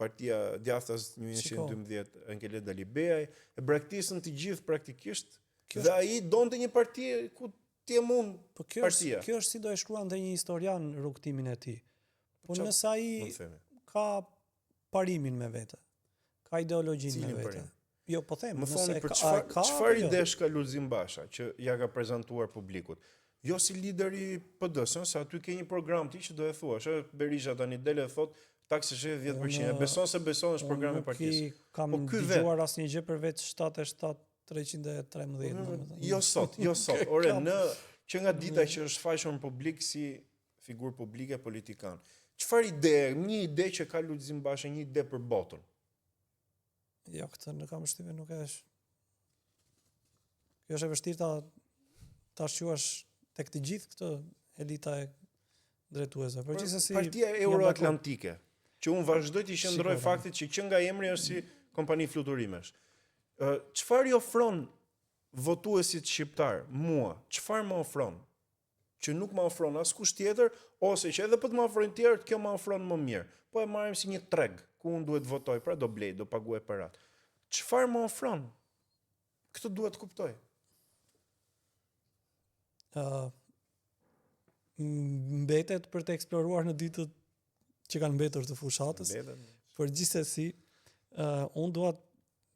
Speaker 2: Partia Djathtas 1912 Enkelet Dalibeaj, e braktisën të gjithë praktikisht, dhe ai donte një parti ku ti mund partia.
Speaker 1: Kjo është si do e shkruante një historian rrugtimin e tij. Po nëse ai ka parimin me vete, ka ideologjinë me vete. Jo, po them,
Speaker 2: më thoni për çfarë idesh ka Lulzim Basha që ja ka prezantuar publikut. Jo si lideri PD-s, se aty ke një program ti që do e thuash, Berisha tani dele thot taksë është 10%. Beson se beson është programi i partisë.
Speaker 1: Nuk kam dëgjuar asnjë gjë përveç 77-313.
Speaker 2: Jo sot. Ore që nga dita që është faqur në publik si figurë publike politikan. Çfarë një ide që ka Lulzim Basha, një ide për botën?
Speaker 1: Jo, këtë në kam shtypje nuk e është. Kjo është e vështirë ta shquash tek të gjithë këtë elita e drejtuese. Përgjithsesi
Speaker 2: Partia Euroatlantike, që unë vazhdoj të qëndroj faktit që nga emri është si kompani fluturimesh. Çfarë i ofron votuesit shqiptar, mua, çfarë më ofron? Që nuk më ofron askush tjetër, ose që edhe po të më ofrojnë tjerët, kjo më ofron më mirë. Po e marrim si një treg, ku unë duhet votoj, pra do blej, do paguaj parat. Çfarë më ofron? Këtë duhet të kuptoj.
Speaker 1: Mbetet për të eksploruar në ditët që kanë mbetur të fushatës. Por gjithsesi, unë dua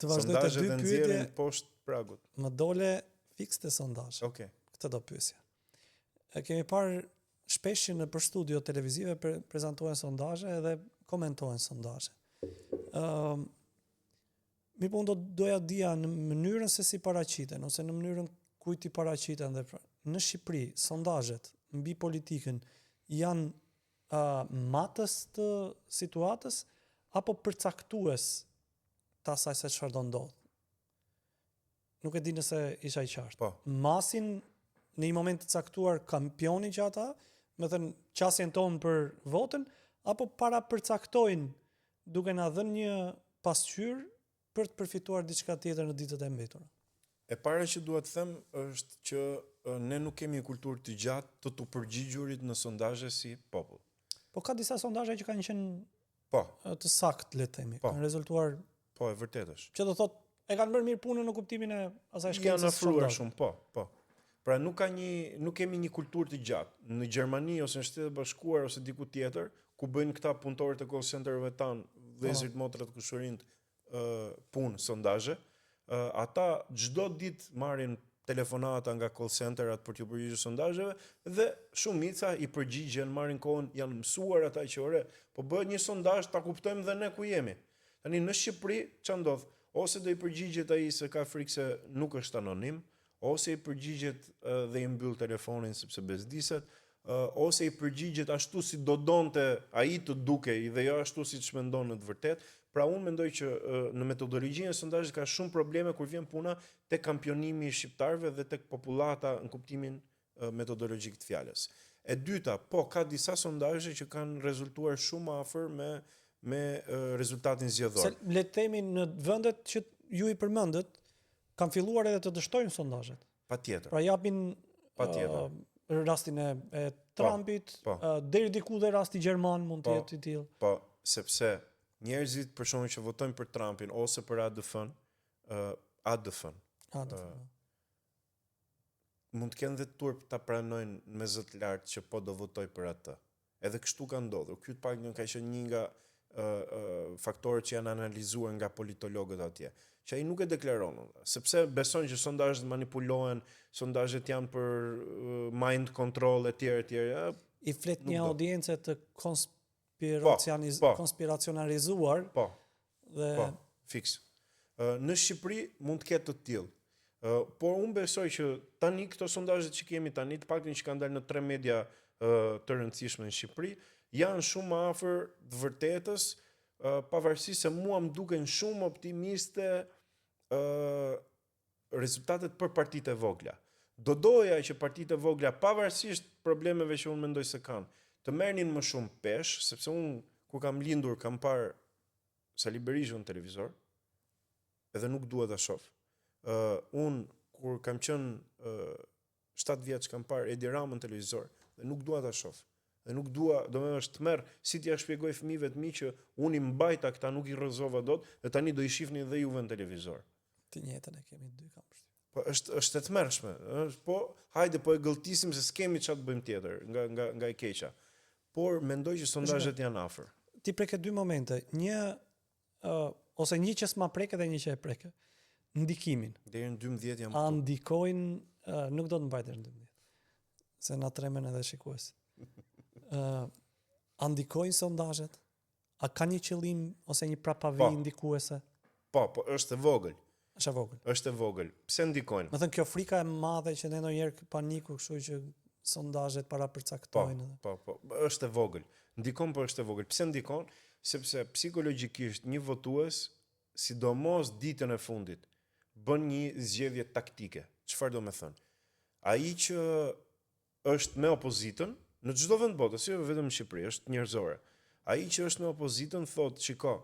Speaker 1: të vazhdoj të dy pyetje
Speaker 2: poshtë pragut.
Speaker 1: Më dole fiks të sondazhe.
Speaker 2: Okej.
Speaker 1: Këtë do pyesja. Kemi parë shpesh që nëpër studio televizive prezantohen sondazhe edhe komentohen sondazhe. Mirë, po unë doja dija në mënyrën se si paraqiten ose në mënyrën kujt i paraqiten dhe në Shqipëri sondazhet mbi politikën janë matës të situatës apo përcaktues të asaj se çfarë do ndodh. Nuk e di nëse isha i qartë.
Speaker 2: Po.
Speaker 1: Masin në një moment të caktuar kampioni që ata, me thënë qasjen tonë për votën, apo para përcaktojnë duke na dhënë një pasqyrë për të përfituar diçka tjetër në ditët e mbetura.
Speaker 2: E para që dua të them është që ne nuk kemi një kulturë të gjatë të përgjigjurit në sondazhe si popull.
Speaker 1: Po ka disa sondazhe që kanë qenë të saktë, le të themi, kanë rezultuar.
Speaker 2: Po, e vërtet është.
Speaker 1: Që do thotë e kanë bërë mirë punën në kuptimin e asaj shkencës.
Speaker 2: Janë ofruar shumë, po. Pra nuk kemi një kulturë të gjatë. Në Gjermani ose në Shtetet e Bashkuara ose diku tjetër, ku bëjnë këta punëtorët e call centerëve tanë, vëllezërit, motrat, kushërinjt punë sondazhe, ata çdo ditë marrin telefonata nga call centerat për t'u përgjigjur sondazheve dhe shumica i përgjigjen, marrin kohën, janë mësuar ata që po bëhet një sondazh ta kuptojmë dhe ne ku jemi. Tani në Shqipëri ç'a ndodh? Ose do i përgjigjet ai se ka frikë se nuk është anonim, ose i përgjigjet dhe i mbyll telefonin sepse bezdiset, ose i përgjigjet ashtu si do donte ai të dukej dhe jo ashtu siç mendon në të vërtetë. Pra unë mendoj që në metodologjinë e sondazhit ka shumë probleme kur vjen puna tek kampionimi i shqiptarëve dhe tek popullata në kuptimin metodologjik të fjalës. E dyta, ka disa sondazhe që kanë rezultuar shumë afër me rezultatin zgjedhor.
Speaker 1: Se le të themi në vendet që ju i përmendët kanë filluar edhe të dështojnë sondazhet.
Speaker 2: Patjetër.
Speaker 1: Pra japin rastin e Trumpit, deri diku dhe rasti gjerman mund të jetë i tillë.
Speaker 2: Po, sepse njerëzit për shkakun që votojnë për Trumpin ose për ADF-n, mund të kenë dhe turp ta pranojnë me zë të lartë që po do votoj për atë. Edhe kështu ka ndodhur. Ky të paktën ka qenë një nga faktorët që janë analizuar nga politologët atje. Që ai nuk e deklaron, sepse beson që sondazhet manipulohen, sondazhet janë për mind control etj.
Speaker 1: I flet një audiencë të konspiracionalizuar.
Speaker 2: Po, fiks. Në Shqipëri mund të ketë të tillë. Por unë besoj që tani këto sondazhet që kemi tani, të paktën që kanë dalë në 3 media të rëndësishme në Shqipëri, janë shumë afër të vërtetës, pavarësisht se mua më duken shumë optimiste rezultatet për partitë e vogla. Do doja që partitë e vogla, pavarësisht problemeve që unë mendoj se kanë, të merrnin më shumë pesh, sepse unë kur kam lindur kam parë Sali Berishën në televizor, edhe nuk dua ta shoh. Unë kur kam qenë 7 vjeç kam parë Edi Ramën në televizor dhe nuk dua ta shoh. Dhe nuk dua, domethënë të merr si t'ia shpjegoj fëmijëve të mi që unë i mbajta këta, nuk i rrëzova dot dhe tani do i shihni dhe juve në televizor.
Speaker 1: Të njëjtën e kemi dy kam përshtypjen.
Speaker 2: Po është e tmerrshme, po hajde po e gëlltisim se s'kemi ç'a të bëjmë tjetër nga e keqja. Por mendoj që sondazhet janë afër.
Speaker 1: Ti preke dy momente, ose një që s'ma preke dhe një që e preke. Ndikimin.
Speaker 2: Deri në 12 jam.
Speaker 1: A ndikojnë, nuk do të mbajtësh në 12. se na tremen edhe shikues. A ndikojnë sondazhet? A ka një qëllim ose një prapavi ndikuese?
Speaker 2: Po, është e vogël.
Speaker 1: Është e vogël.
Speaker 2: Është e vogël. Pse ndikojnë?
Speaker 1: Më thënë kjo frika e madhe që ne ndonjëherë paniku, kështu që sondazhet para përcaktojnë.
Speaker 2: Po, është e vogël. Ndikon, po është e vogël. Pse ndikon? Sepse psikologjikisht një votues, sidomos ditën e fundit, bën një zgjedhje taktike. Çfarë do të thënë? Ai që është me opozitën, në çdo vend botës, jo vetëm në Shqipëri, është njerëzore. Ai që është me opozitën thotë, shiko,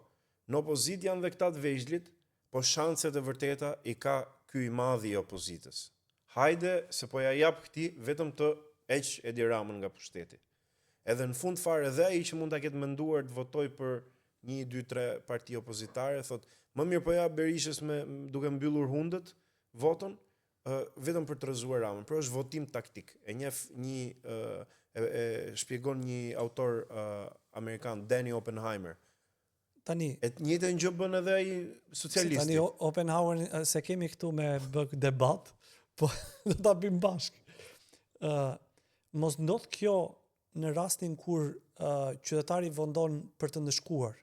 Speaker 2: në opozit janë dhe këta të vegjëlit, po shanset e vërteta i ka ky i madhi i opozitës. Hajde se po ja jap këtij vetëm të heq Edi Ramën nga pushteti. Edhe në fund fare edhe ai që mund ta ketë menduar të votoj për 1, 2, 3 parti opozitare, thotë, më mirë po ja Berishës duke mbyllur hundët votën, vetëm për të rrëzuar Ramën. Por është votim taktik. E shpjegon një autor amerikan, Danny Oppenheimer.
Speaker 1: Tani,
Speaker 2: e njëjtën gjë bën edhe ai socialisti.
Speaker 1: Tani Oppenheimer se kemi këtu me bë debat, po do ta bëjmë bashkë. Mos ndodh kjo në rastin kur qytetari vendon për të ndëshkuar.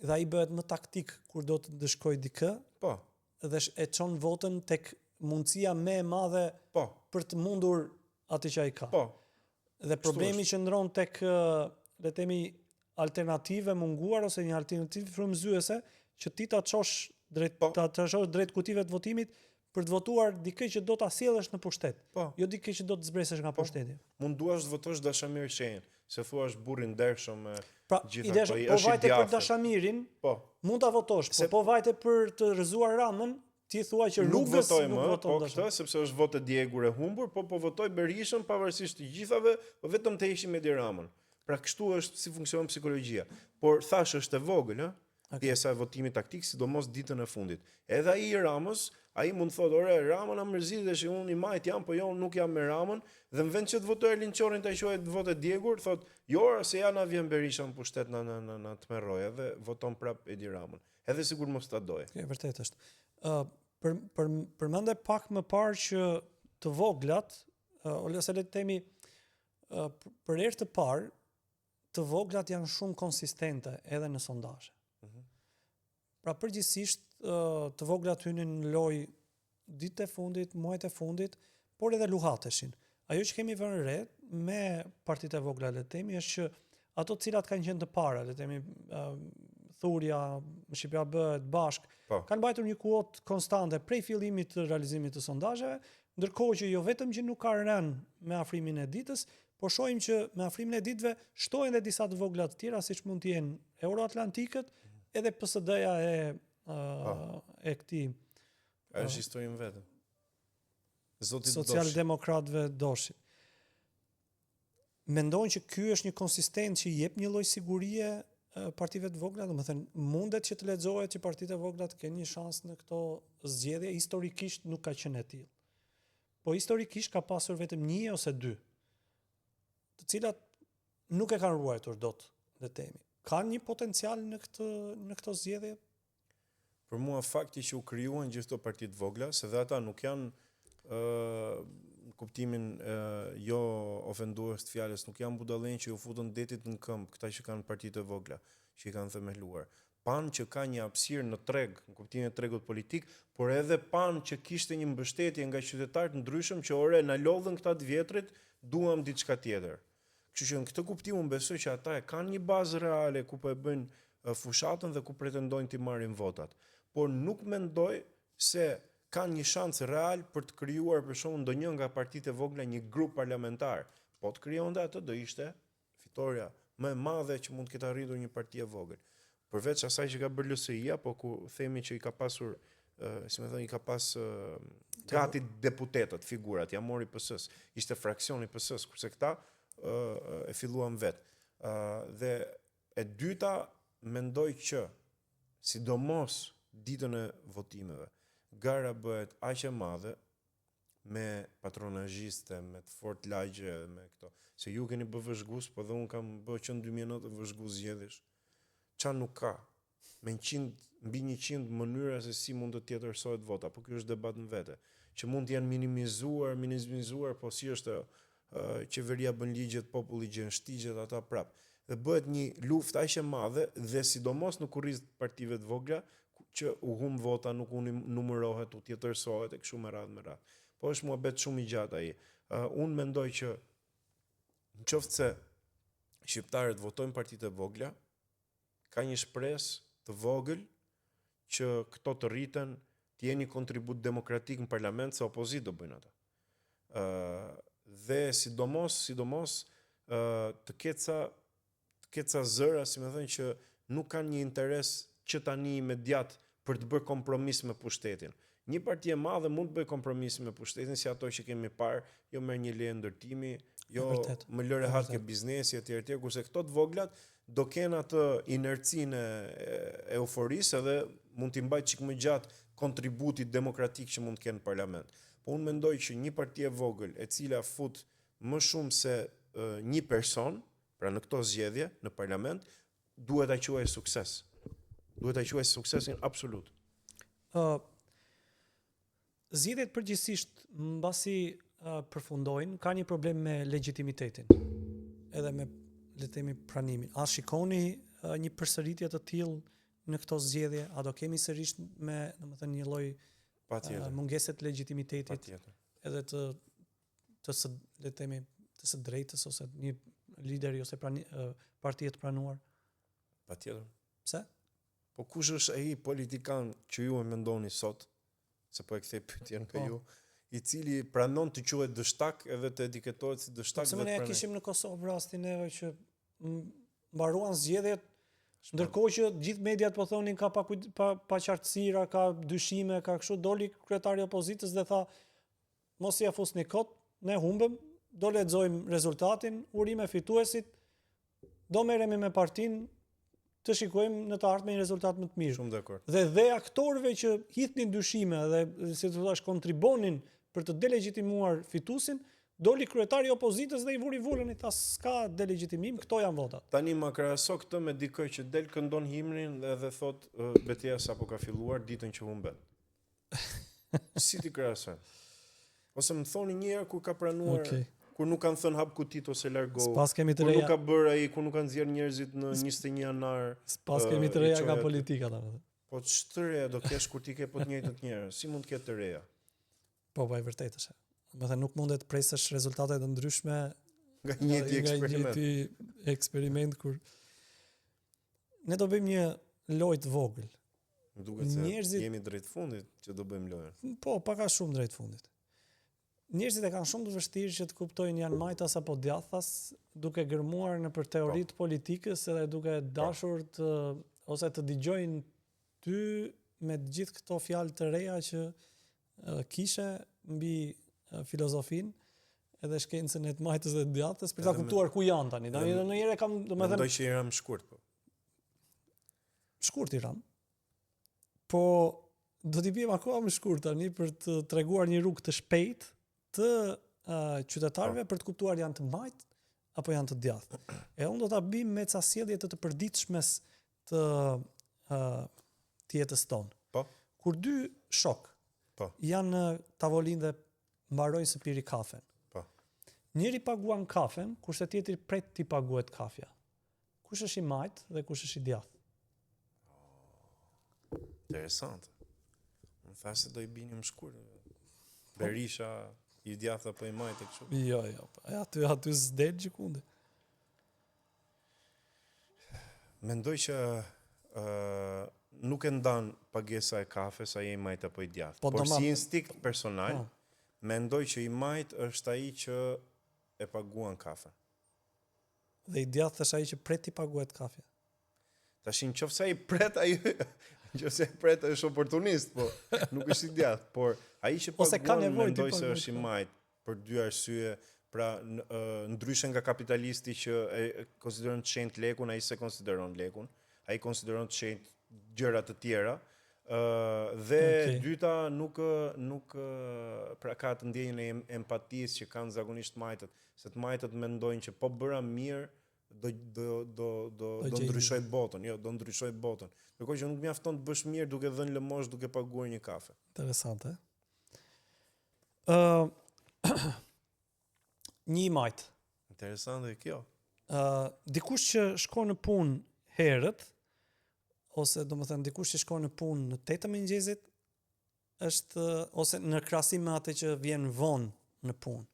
Speaker 1: Dhe ai bëhet më taktik kur do të ndëshkojë dikë.
Speaker 2: Po.
Speaker 1: Dhe e çon votën tek mundësia më e madhe për të mundur atë që ai ka.
Speaker 2: Po.
Speaker 1: Dhe problemi qëndron tek le të themi alternative munguar ose një alternativë frymëzyese që ti ta çosh drejt kutive të votimit për të votuar dikë që do ta sjellësh në pushtet. Jo dikë që do të zbresësh nga pushteti.
Speaker 2: Mund duash të votosh Dashamir Shenjën, se thuash burrin ndershëm me
Speaker 1: gjithë ato. Po vajte për Dashamirin, mund ta votosh, po vajte për të rrëzuar Ramën, ti thua që rrugës nuk voton
Speaker 2: këtë, sepse është votë djegur e humbur, po votoj Berishën pavarësisht të gjithave, po vetëm të heqim Edi Ramën. Pra kështu është si funksionon psikologjia. Por thash është e vogël, pjesa e votimit taktik, sidomos ditën e fundit. Edhe ai i Ramës, ai mund thotë, "Ore, Rama na mërzit dhe që unë i majt jam, po jo unë nuk jam me Ramën", dhe në vend që të votojë Erlin Qorrin ta quajë votë djegur, thotë, "Jo, se ja na vjen Berisha në pushtet na tmerroj", edhe voton prap Edi Ramën. Edhe sigur mos ta doje.
Speaker 1: E vërtet është. Përmende pak më parë që të voglat, ose le të themi për herë të parë, të voglat janë shumë konsistente edhe në sondazhe. Pra përgjithsisht të voglat hynin në lojë ditët e fundit, muajt e fundit, por edhe luhateshin. Ajo që kemi vënë re me partitë e vogla le të themi është që ato të cilat kanë qenë të para, le të themi Thuria, Shqipëria bëhet bashk, kanë mbajtur një kuotë konstante prej fillimit të realizimit të sondazheve, ndërkohë që jo vetëm që nuk ka rënë me afrimin e ditës, por shohim që me afrimin e ditëve shtohen edhe disa të vogla të tjera, siç mund të jenë Euroatlantikët, edhe PSD-ja e këtij.
Speaker 2: Është historinë vetëm. Zotit
Speaker 1: Socialdemokratëve doshin. Mendojnë që ky është një konsistent që jep një lloj sigurie partive të vogla, domethënë mundet që të lexohet që partitë e vogla të kenë një shans në këto zgjedhje, historikisht nuk ka qenë e tillë. Po historikisht ka pasur vetëm 1 ose 2, të cilat nuk e kanë ruajtur dot, le të themi. Kanë një potencial në këto zgjedhje?
Speaker 2: Për mua fakti që u krijuan gjithë këto parti të vogla, se dhe ata nuk janë në kuptimin jo ofendues të fjalës, nuk janë budallënj që u futën detit në këmbë, këta që kanë partitë e vogla, që i kanë themeluar. Pan që ka një hapësirë në treg, në kuptimin e tregut politik, por edhe pan që kishte një mbështetje nga qytetarët ndryshëm që ore na lodhën këta të vjetrit, duam diçka tjetër. Kështu që në këtë kuptim unë besoj që ata e kanë një bazë reale ku po e bëjnë fushatën dhe ku pretendojnë të marrin votat. Por nuk mendoj se kanë një shans real për të krijuar për shembull ndonjë nga partitë e vogla një grup parlamentar. Po të krijonte atë do ishte fitoria më e madhe që mund të ketë arritur një parti e vogël. Përveç asaj që ka bërë LSI-ja, po ku themi që i ka pasur, si më thënë, i ka pas gati deputetët, figurat, ja mori PS-s, ishte fraksioni PS-s, kurse këta e filluan vetë. Dhe e dyta, mendoj që, sidomos ditën e votimeve, gara bëhet aq e madhe me patronazhiste, me të fort lagje, me këto. Se ju keni bë vëzhgues, po dhe unë kam bë që në 2009 vëzhgues zgjedhësh. Qa nuk ka? Me mbi 100 mënyra se si mund të tjetërsohet vota, po kjo është debat në vete, që mund të janë minimizuar, po si është qeveria bën ligjet, populli gjen shtigjet ata prap. Dhe bëhet një luftë aq e madhe dhe sidomos në kurriz të partive të vogla që u humb vota, nuk u numërohet, u tjetërsohet e kështu me radhë. Po është muhabet shumë i gjatë ai. Unë mendoj që nëse se shqiptarët votojnë partitë e vogla, ka një shpresë të vogël që këto të rriten të jeni kontribut demokratik në parlament, se opozit do bëjnë ata. Dhe sidomos të keca zëra, si më thënë, që nuk kanë një interes që tani imediat për të bërë kompromis me pushtetin. Një parti e madhe mund të bëjë kompromis me pushtetin, si ato që kemi parë, jo merr një leje ndërtimi, jo më lëre hat ke biznesi etj, kurse këto të voglat do kenë atë inercinë e euforisë edhe mund t'i mbajtë çik më gjatë kontributit demokratik që mund të kenë në parlament. Po unë mendoj që një parti e vogël e cila fut më shumë se një person, pra në këto zgjedhje në parlament, duhet ta quajë sukses. Duhet ta quajë suksesin absolut.
Speaker 1: Zgjedhjet përgjithsisht mbasi përfundojnë, ka një problem me legjitimitetin. Edhe me, le të themi, pranimin. A shikoni një përsëritje të tillë në këto zgjedhje? A do kemi sërish me, domethënë, një lloj mungese të legitimitetit?
Speaker 2: Patjetër.
Speaker 1: Edhe le të themi, të së drejtës ose një lideri ose partie të pranuar?
Speaker 2: Patjetër.
Speaker 1: Pse?
Speaker 2: Po kush është ai politikan që ju e mendoni sot, se po e kthej pyetjen nga ju, i cili pranon të quhet dështak edhe të etiketohet si dështak?
Speaker 1: Sepse ne kishim në Kosovë rastin neve që mbaruan zgjedhjet, ndërkohë që gjithë mediat po thonin ka pa qartësira, ka dyshime, ka kështu, doli kryetari i opozitës dhe tha mos ia fusni kot, ne humbëm, do lexojmë rezultatin, urime fituesit, do merremi me partinë, të shikojmë në të ardhmen një rezultat më të mirë.
Speaker 2: Shumë dakord.
Speaker 1: Dhe aktorëve që hidhnin dyshime dhe si thua kontribonin për të delegitimuar fituesin, doli kryetari i opozitës dhe i vuri vulën, i tha s'ka delegjitimim, këto janë votat.
Speaker 2: Tani ma krahaso këtë me dikë që del këndon himnin dhe thot betejë sapo ka filluar ditën që humbet. Si ti krahason? Ose më thoni një herë kur ka pranuar, kur nuk kanë thënë hap kutit ose largohu.
Speaker 1: Pas kemi të
Speaker 2: reja. Kur nuk ka bërë ai, kur nuk kanë nxjerr njerëzit në 21 janar.
Speaker 1: Pas kemi të reja nga politika ata.
Speaker 2: Po ç'të reja do kesh kur ti ke po të njëjtët njerëz? Si mund të ketë të reja?
Speaker 1: Po e vërtetë është. Do të thënë nuk mundet të presësh rezultate të ndryshme
Speaker 2: nga një
Speaker 1: eksperiment kur ne do bëjmë një lojë të vogël.
Speaker 2: Më duket se jemi drejt fundit që do bëjmë lojën.
Speaker 1: Po, pak a shumë drejt fundit. Njerëzit e kanë shumë të vështirë që të kuptojnë janë majtas apo djathas, duke gërmuar në për teoritë politikës edhe duke dashur ose të dëgjojnë ty me gjithë këto fjalë të reja që kishe mbi filozofinë edhe shkencën e të majtës dhe të djathtas për ta kuptuar ku janë tani. Tani ndonjëherë kam, domethënë,
Speaker 2: mendoj që i ram shkurt po.
Speaker 1: Shkurt i ram. Po do t'i bëjmë akoma më shkurt tani për të treguar një rrugë të shpejtë të qytetarëve për të kuptuar janë të majt apo janë të djathtë. E unë do ta bëj me ca sjellje të përditshmes të jetës tonë.
Speaker 2: Po.
Speaker 1: Kur dy shok janë në tavolinë dhe mbarojnë së piri kafen.
Speaker 2: Po.
Speaker 1: Njëri paguan kafen, kurse tjetri pret t'i paguhet kafja. Kush është i majt dhe kush është i djathtë?
Speaker 2: Interesant. Unë thashë do i binim shkurt. Berisha i djathtë apo i majt e kështu.
Speaker 1: Jo. Aty s'del gjikundi.
Speaker 2: Mendoj që nuk e ndan pagesa e kafes ai i majt apo i djathtë. Por si instinkt personal, mendoj që i majt është ai që e paguan kafen.
Speaker 1: Dhe i djathtë është ai që pret t'i paguhet kafja.
Speaker 2: Tash nëse ai pret ai nëse pret është oportunist, po nuk është i djathtë, por ai që paguan mendoj se është i majt për dy arsye, pra ndryshe nga kapitalisti që e konsideron të shenjtë lekun, ai se konsideron lekun, ai konsideron të shenjtë gjëra të tjera, dhe dyta nuk pra ka të ndjenjën e empatisë që kanë zakonisht majtët, se të majtët mendojnë që po bëra mirë do ndryshoj botën, do ndryshoj botën. Ndërkohë që nuk mjafton të bësh mirë duke dhënë lëmosh, duke paguar një kafe.
Speaker 1: Interesante. një i majt.
Speaker 2: Interesante kjo.
Speaker 1: Dikush që shkon në punë herët, ose domethënë dikush që shkon në punë në 8 të mëngjesit, është ose në krahasim me atë që vjen vonë në punë.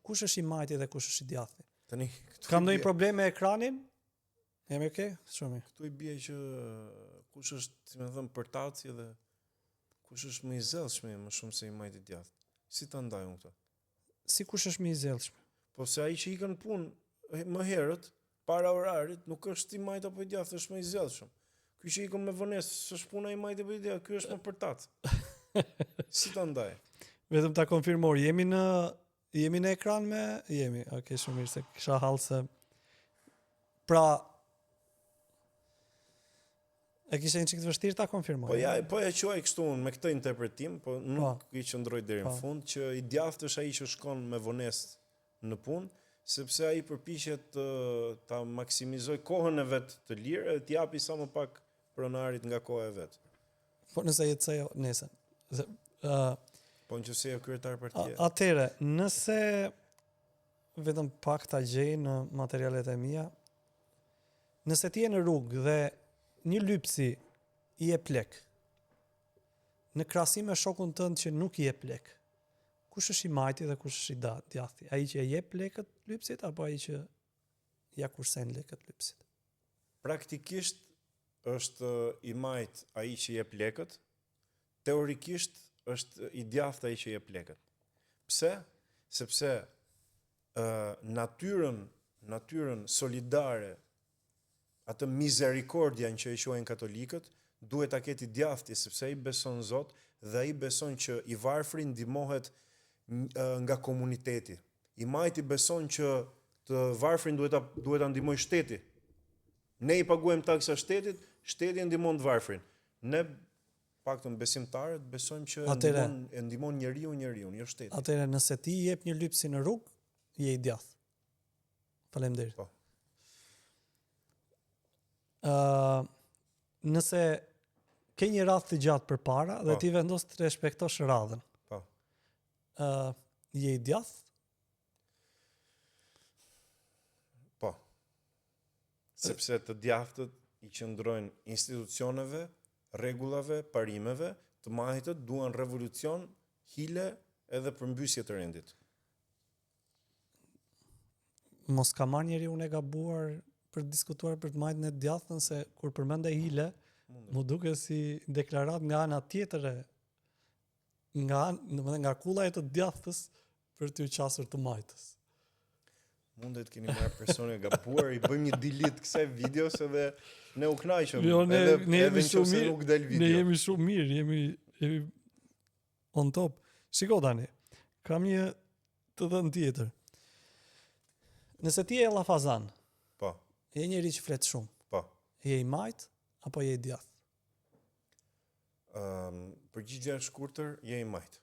Speaker 1: Kush është i majti dhe kush është i djathti?
Speaker 2: Tani
Speaker 1: Kam ndonjë problem me ekranin? Jemi okay? Shumë mirë.
Speaker 2: Këtu i bie që kush është, si më thënë, përtaci dhe kush është më i zellshëm më shumë se i majti djathtë. Si ta ndaj unë këtë?
Speaker 1: Si kush është më i zellshëm?
Speaker 2: Po se ai që ikën punë më herët, para orarit, nuk është i majt apo i djathtë, është më i zellshëm. Ky që ikën me vonesë, s'është puna i majt apo i djathtë, ky është më përtac. Si ta ndaj?
Speaker 1: Vetëm ta konfirmoj, jemi në ekran me jemi. Okej, shumë mirë se kisha hall se pra e kisha një çik të vështirë ta konfirmoj.
Speaker 2: Po ja quaj kështu unë me këtë interpretim, po nuk i qëndroj deri në fund që i djathtë është ai që shkon me vonesë në punë, sepse ai përpiqet ta maksimizoj kohën e vet të lirë dhe t'i japi sa më pak pronarit nga koha e vet.
Speaker 1: Po nëse jetë ajo nesër.
Speaker 2: Po nëse jo kryetar partie.
Speaker 1: Atëre, nëse vetëm pak ta gjej në materialet e mia, nëse ti je në rrugë dhe një lypsi i jep lek, në krahasim me shokun tënd që nuk i jep lek, kush është i majti dhe kush është i djathti? Ai që e jep lekët lypsit apo ai që ja kursen lekët lypsit?
Speaker 2: Praktikisht është i majt ai që jep lekët, teorikisht është i djathtë ai që jep lekët. Pse? Sepse natyrën solidare, atë misericordian që e quajnë katolikët, duhet ta ketë i djathti, sepse ai beson Zot dhe ai beson që i varfri ndihmohet nga komuniteti. I majti beson që të varfrin duhet ta ndihmojë shteti. Ne i paguajmë taksa shtetit, shteti ndihmon të varfrin. Ne paktën besimtarët besojmë që ndihmon njeriu, jo shteti.
Speaker 1: Atëherë nëse ti i jep një lypsi në rrugë, je i djathtë. Faleminderit.
Speaker 2: Po.
Speaker 1: Nëse ke një radhë të gjatë përpara dhe ti vendos të respektosh radhën.
Speaker 2: Po.
Speaker 1: Je i djathtë?
Speaker 2: Po. Sepse të djathtët i qëndrojnë institucioneve, rregullave, parimeve, të majtët duan revolucion, hile edhe përmbysje të rendit.
Speaker 1: Mos ka marrë njeriu e gabuar për të diskutuar për të majtën e djathtën, se kur përmendej hile, mu duke si deklarat nga ana tjetër nga kulla e të djathtës për t'u qasur të majtës.
Speaker 2: Mundet keni marrë persone gabuar, i bëjmë një delete kësaj videos edhe ne u kënaqëm.
Speaker 1: Jo, ne jemi shumë mirë.
Speaker 2: Nuk del video.
Speaker 1: Ne jemi shumë mirë, jemi on top. Shiko tani, kam një të dhënë tjetër. Nëse ti je llafazan,
Speaker 2: po,
Speaker 1: je njëri që flet shumë,
Speaker 2: po,
Speaker 1: je i majt apo je i djathtë?
Speaker 2: Përgjigjja e shkurtër, je i majt.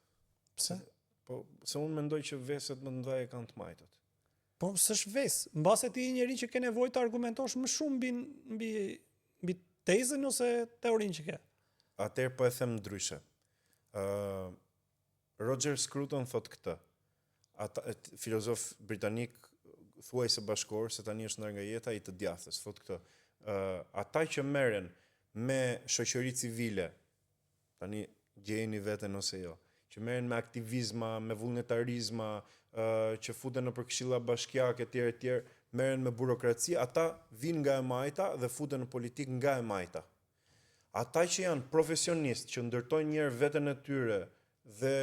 Speaker 1: Pse?
Speaker 2: Po, se unë mendoj që veset më të mëdha kanë të majtët.
Speaker 1: Po s'është vesë, mbase ti je njëri që ke nevojë të argumentosh më shumë mbi tezën ose teorinë që ke.
Speaker 2: Atëherë po e them ndryshe. Roger Scruton thot këtë. Filozof britanik thuajse bashkëkor, se tani është ndar nga jeta, i të djathtës, thot këtë. Ata që merren me shoqëri civile, tani gjejeni veten ose jo, që merren me aktivizma, me vullnetarizma, që futen në këshilla bashkiake etj, merren me burokraci, ata vinë nga e majta dhe futen në politikë nga e majta. Ata që janë profesionistë, që ndërtojnë njerë veten e tyre dhe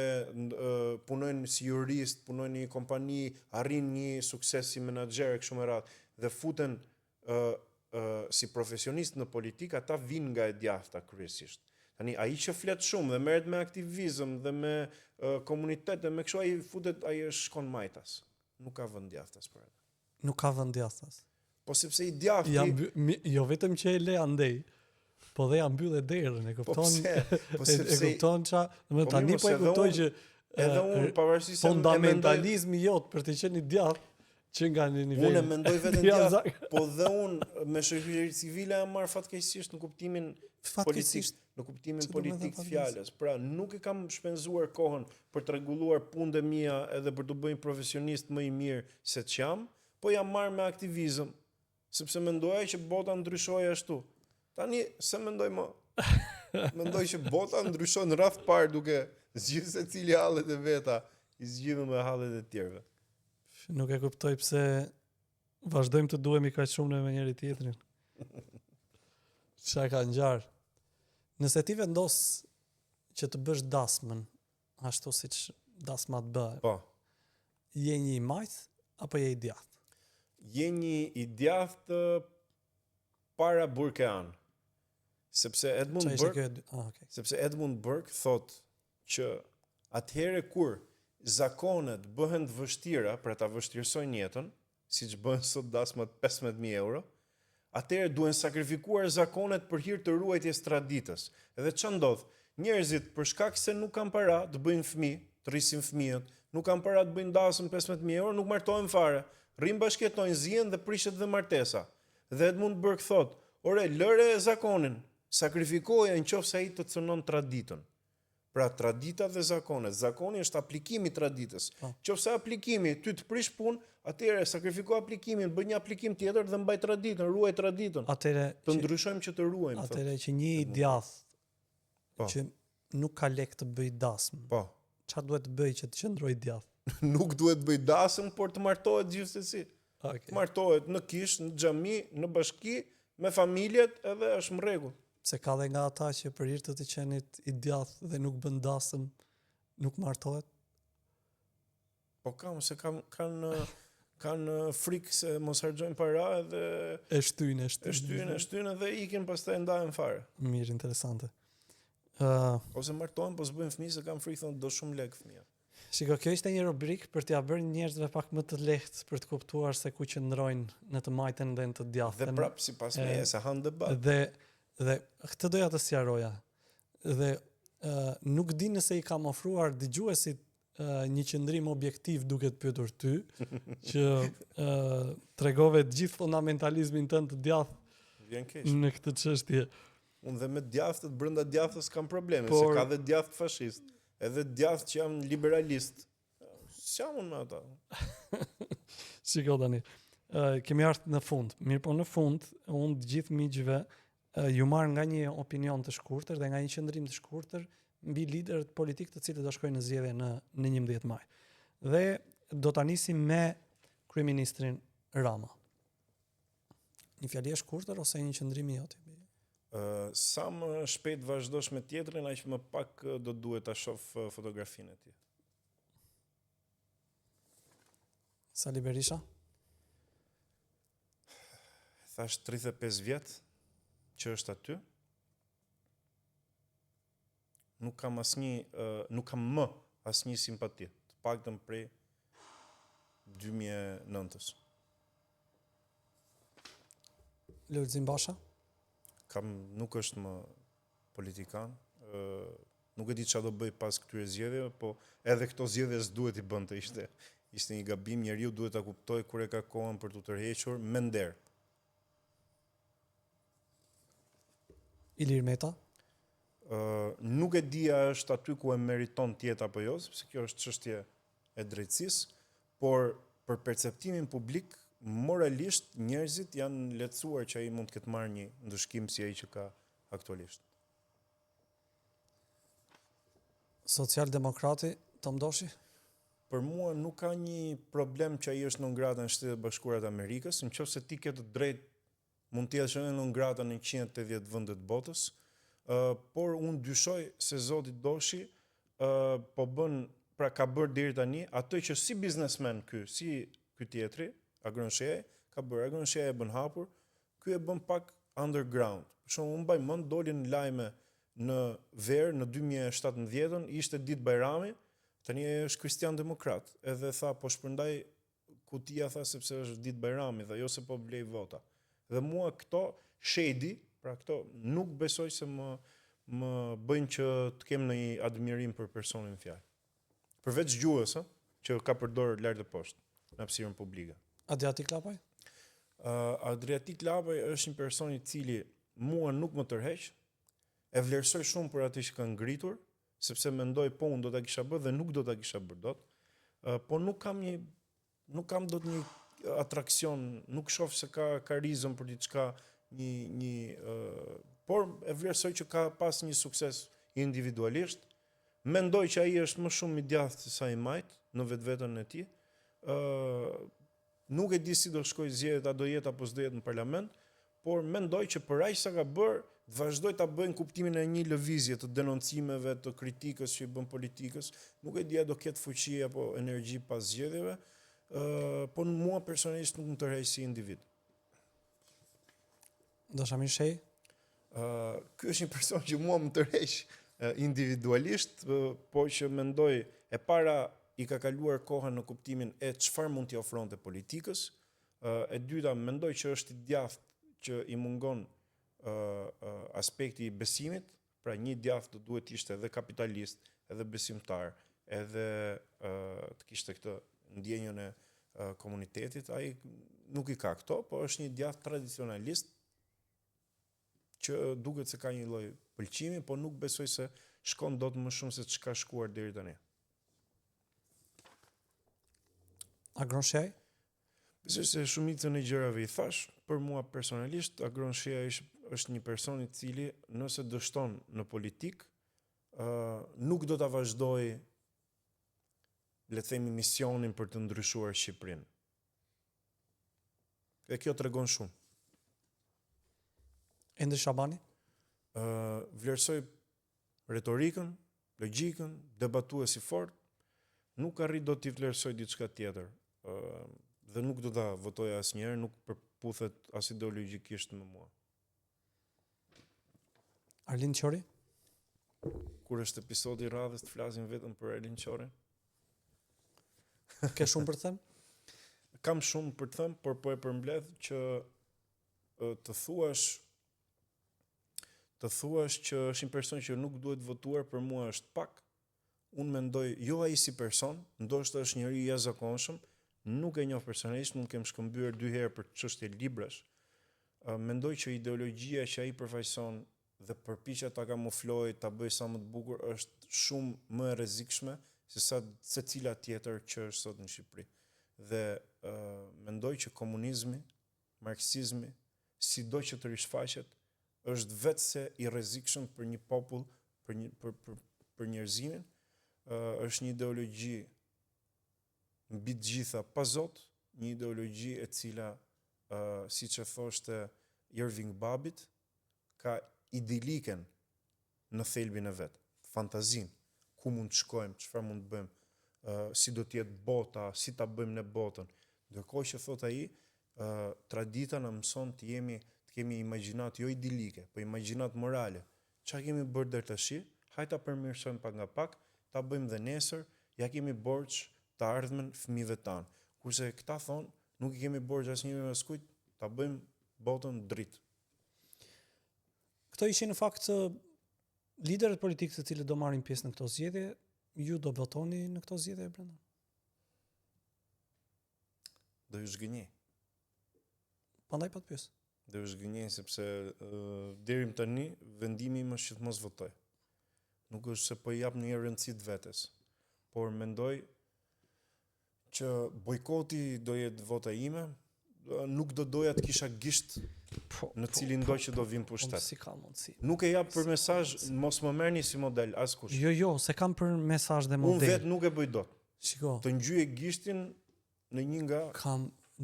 Speaker 2: punojnë si jurist, punojnë në një kompani, arrin një sukses si menaxher kështu me radhë dhe futen si profesionist në politikë, ata vinë nga e djathta kryesisht. Tani ai që flet shumë dhe merret me aktivizëm dhe me komunitet dhe me kështu, ai futet, ai shkon majtas. Nuk ka vend djathtas për atë.
Speaker 1: Nuk ka vend djathtas.
Speaker 2: Po sepse i djathti
Speaker 1: jo vetëm që e le andej, po dhe ja mbyll derën, e kupton?
Speaker 2: Po sepse
Speaker 1: e kupton ça, do të tani po e kuptoj që
Speaker 2: edhe unë pavarësisht se
Speaker 1: fundamentalizmi jot për të qenë i djathtë që nga një nivel.
Speaker 2: Unë mendoj vetëm djathtë, po dhe unë me shoqëri civile jam marr fatkeqësisht në kuptimin politik, në kuptimin politik të fjalës. Pra nuk e kam shpenzuar kohën për të rregulluar punët e mia edhe për të bëjnë profesionist më i mirë se ç'jam, po jam marr me aktivizëm, sepse mendoja që bota ndryshoi ashtu. Tani se mendoj më. Mendoj që bota ndryshon në radh parë duke zgjidhur secili hallet e veta, i zgjidhur me hallet e tjerëve.
Speaker 1: Nuk e kuptoj pse vazhdojmë të duhemi kaq shumë me njëri tjetrin. Çka ka ngjar? Nëse ti vendos që të bësh dasmën, ashtu siç dasmat bëhen.
Speaker 2: Po.
Speaker 1: Je një i majt apo je i djathtë?
Speaker 2: Je një i djathtë para Burkean. Sepse Edmund Burke thot që atëherë kur zakonet bëhen të vështira për ta vështirësojnë jetën, siç bëhen sot dasmat 15.000 euro, atëherë duhen sakrifikuar zakonet për hir të ruajtjes traditës. Edhe ç'a ndodh? Njerëzit për shkak se nuk kanë para të bëjnë fëmijë, të rrisin fëmijët, nuk kanë para të bëjnë dasëm 15.000 euro, nuk martohen fare. Rrin bashkëjetojnë, zihen dhe prishet dhe martesa. Dhe Edmund Burke thot, ore, lëre zakonin, sakrifikoja nëse ai të cënon traditën. Pra tradita dhe zakonet. Zakoni është aplikimi i traditës. Nëse aplikimi ty të prish punë, atëherë sakrifiko aplikimin, bëj një aplikim tjetër dhe mbaj traditën, ruaj traditën.
Speaker 1: Atëherë
Speaker 2: të ndryshojmë që të ruajmë.
Speaker 1: Atëherë që një i djathtë që nuk ka lek të bëj dasmë.
Speaker 2: Po.
Speaker 1: Çfarë duhet të bëj që të qëndroj djathtë?
Speaker 2: Nuk duhet të bëj dasëm, por të martohet gjithsesi.
Speaker 1: Okay.
Speaker 2: Martohet në kish, në xhami, në bashki, me familjet, edhe është në rregull.
Speaker 1: Pse ka dhe nga ata që për hir të të qenit i djathtë dhe nuk bën dasëm, nuk martohet?
Speaker 2: Po se kanë frikë se mos harxojnë para edhe
Speaker 1: e shtyjnë
Speaker 2: edhe ikin pastaj ndahen fare.
Speaker 1: Mirë, interesante.
Speaker 2: Ose martohen, po s'bëjnë fëmijë se kanë frikë thonë do shumë lek fëmia.
Speaker 1: Shiko, kjo ishte një rubrikë për t'ia bërë njerëzve pak më të lehtë për të kuptuar se ku qëndrojnë në të majtën dhe në të djathtën.
Speaker 2: Dhe prapë sipas meje se han debat.
Speaker 1: Dhe këtë doja të sqaroja. Dhe nuk di nëse i kam ofruar dëgjuesit një qëndrim objektiv duke të pyetur ty, që tregove të gjithë fundamentalizmin tënd të djathtë në këtë çështje.
Speaker 2: Unë dhe me djathtët brenda djathtës kam probleme, se ka dhe djathtë fashist. Edhe djathtë që jam liberalist. S'jam unë me ata.
Speaker 1: Shiko tani. Kemi ardhur në fund. Mirë, po në fund, unë të gjithë miqve ju marr nga një opinion të shkurtër dhe nga një qendrim të shkurtër mbi liderët politik të cilët do shkojnë në zgjedhje në 11 maj. Dhe do ta nisim me kryeministrin Rama. Një fjali e shkurtër ose një qendrim i jot?
Speaker 2: Sa më shpejt vazhdosh me tjetrin, aq më pak do duhet ta shoh fotografinë e tij.
Speaker 1: Sali Berisha?
Speaker 2: Thash 35 vjet që është aty. Nuk kam më asnjë simpati, të paktën prej 2009-s.
Speaker 1: Lulzim Basha?
Speaker 2: Nuk është më politikan, nuk e di çfarë do bëj pas këtyre zgjedhjeve, po edhe këto zgjedhje s'duhet i bënte, ishte një gabim, njeriu duhet ta kuptojë kur e ka kohën për t'u tërhequr me nder.
Speaker 1: Ilir Meta?
Speaker 2: Nuk e di a është aty ku e meriton të jetë apo jo, sepse kjo është çështje e drejtësisë, por për perceptimin publik moralisht njerëzit janë lehtësuar që ai mund të ketë marrë një ndëshkim si ai që ka aktualisht.
Speaker 1: Socialdemokrati Tom Doshi?
Speaker 2: Për mua nuk ka një problem që ai është non grata në Shtetet Bashkuara të Amerikës, nëse ti ke të drejtë mund të jesh edhe non grata në 180 vende të botës, por unë dyshoj se zoti Doshi po bën, pra ka bërë deri tani atë që si biznesmen ky tjetri Agronsheaj, ka bërë Agronsheaj e bën hapur, ky e bën pak underground. Për shembull, unë mbaj mend dolin lajme në verë në 2017-ën, ishte ditë Bajrami, tani është Kristian Demokrat, edhe tha po shpërndaj kutia tha sepse është ditë Bajrami dhe jo se po blej vota. Dhe mua këto shedi, pra këto nuk besoj se më bëjnë që të kem në një admirim për personin fjalë. Përveç gjuhës, që ka përdorur lart e poshtë në hapësirën publike.
Speaker 1: Adriatik Lapaj?
Speaker 2: Adriatik Lapaj është një person i cili mua nuk më tërheq, e vlerësoj shumë për atë që ka ngritur, sepse mendoj po unë do ta kisha bërë dhe nuk do ta kisha bërë dot. Po nuk kam dot një atraksion, nuk shoh se ka karizëm për diçka, por e vlerësoj që ka pas një sukses individualisht. Mendoj që ai është më shumë i djathtë se sa i majt në vetveten e tij. Nuk e di si do shkoj zgjedhjet, a do jetë apo s'do jetë në parlament, por mendoj që për aq sa ka bërë, vazhdoj ta bëjnë kuptimin e një lëvizje të denoncimeve, të kritikës që i bën politikës. Nuk e di a do ketë fuqi apo energji pas zgjedhjeve, por mua personalisht nuk më tërheq si individ.
Speaker 1: Dashamir Shej?
Speaker 2: Ky është një person që mua më tërheq individualisht, po që mendoj e para i ka kaluar kohën në kuptimin e çfarë mund t'i ofronte politikës. E dyta, mendoj që është i djathtë që i mungon aspekti i besimit, pra një djathtë duhet të ishte edhe kapitalist, edhe besimtar, edhe të kishte këtë ndjenjën e komunitetit. Ai nuk i ka këto, po është një djathtë tradicionalist që duket se ka një lloj pëlqimi, po nuk besoj se shkon dot më shumë se ç'ka shkuar deri tani.
Speaker 1: Agron Shej?
Speaker 2: Besoj se shumicën e gjërave i thash, për mua personalisht Agron Sheja është një person i cili nëse dështon në politik, nuk do ta vazhdoj, le të themi, misionin për të ndryshuar Shqipërinë. Dhe kjo tregon shumë.
Speaker 1: Ende Shabani?
Speaker 2: Vlerësoj retorikën, logjikën, debatues i fort, nuk arrit do t'i vlerësoj diçka tjetër. Dhe nuk do ta votoj asnjëherë, nuk përputhet as ideologjikisht me mua.
Speaker 1: Arlind Qori?
Speaker 2: Kur është episodi i radhës të flasim vetëm për Arlind Qorin?
Speaker 1: Ke shumë për të thënë?
Speaker 2: Kam shumë për të thënë, por po e përmbledh që të thuash që është një person që nuk duhet votuar, për mua është pak. Unë mendoj, jo ai si person, ndoshta është njëri i jashtëzakonshëm, nuk e njoh personalisht, mund kem shkëmbyer 2 herë për çështje librash. Mendoj që ideologjia që ai përfaqëson dhe përpiqet ta kamuflojë, ta bëjë sa më të bukur, është shumë më e rrezikshme se sa secila tjetër që është sot në Shqipëri. Dhe mendoj që komunizmi, marksizmi, sido që të rishfaqet, është vetëse i rrezikshëm për një popull, për njerëzimin. Është një ideologji mbi të gjitha pa Zot, një ideologji e cila, siç e thoshte Irving Babbitt, ka idiliken në thelbin e vet, fantazinë, ku mund të shkojmë, çfarë mund të bëjmë, si do të jetë bota, si ta bëjmë ne botën. Ndërkohë që thot ai, tradita na mëson të kemi imagjinat jo idilike, po imagjinat morale. Çfarë kemi bërë deri tash? Hajde ta përmirësojmë pak nga pak, ta bëjmë dhe nesër, ja kemi borxh të ardhmen fëmijëve tanë. Kurse këta thonë, nuk i kemi borxh asnjëri askujt, ta bëjmë botën dritë.
Speaker 1: Këto ishin në fakt liderët politikë të cilët do marrin pjesë në këto zgjedhje. Ju do votoni në këto zgjedhje brenda?
Speaker 2: Do ju zgënjej.
Speaker 1: Prandaj pa të pyes.
Speaker 2: Do ju zgënjej sepse deri më tani vendimi im është që të mos votoj. Nuk është se po i jap një rëndësi të vetes, por mendoj që bojkoti do jetë vota ime, nuk do doja të kisha gisht në cilin do që do vim pushtet.
Speaker 1: Si ka mundësi?
Speaker 2: Nuk e jap për mesazh, mos më merrni si model askush.
Speaker 1: Jo, se kam për mesazh dhe model.
Speaker 2: Unë vetë nuk e bëj dot.
Speaker 1: Shiko.
Speaker 2: Të ngjyej gishtin në një nga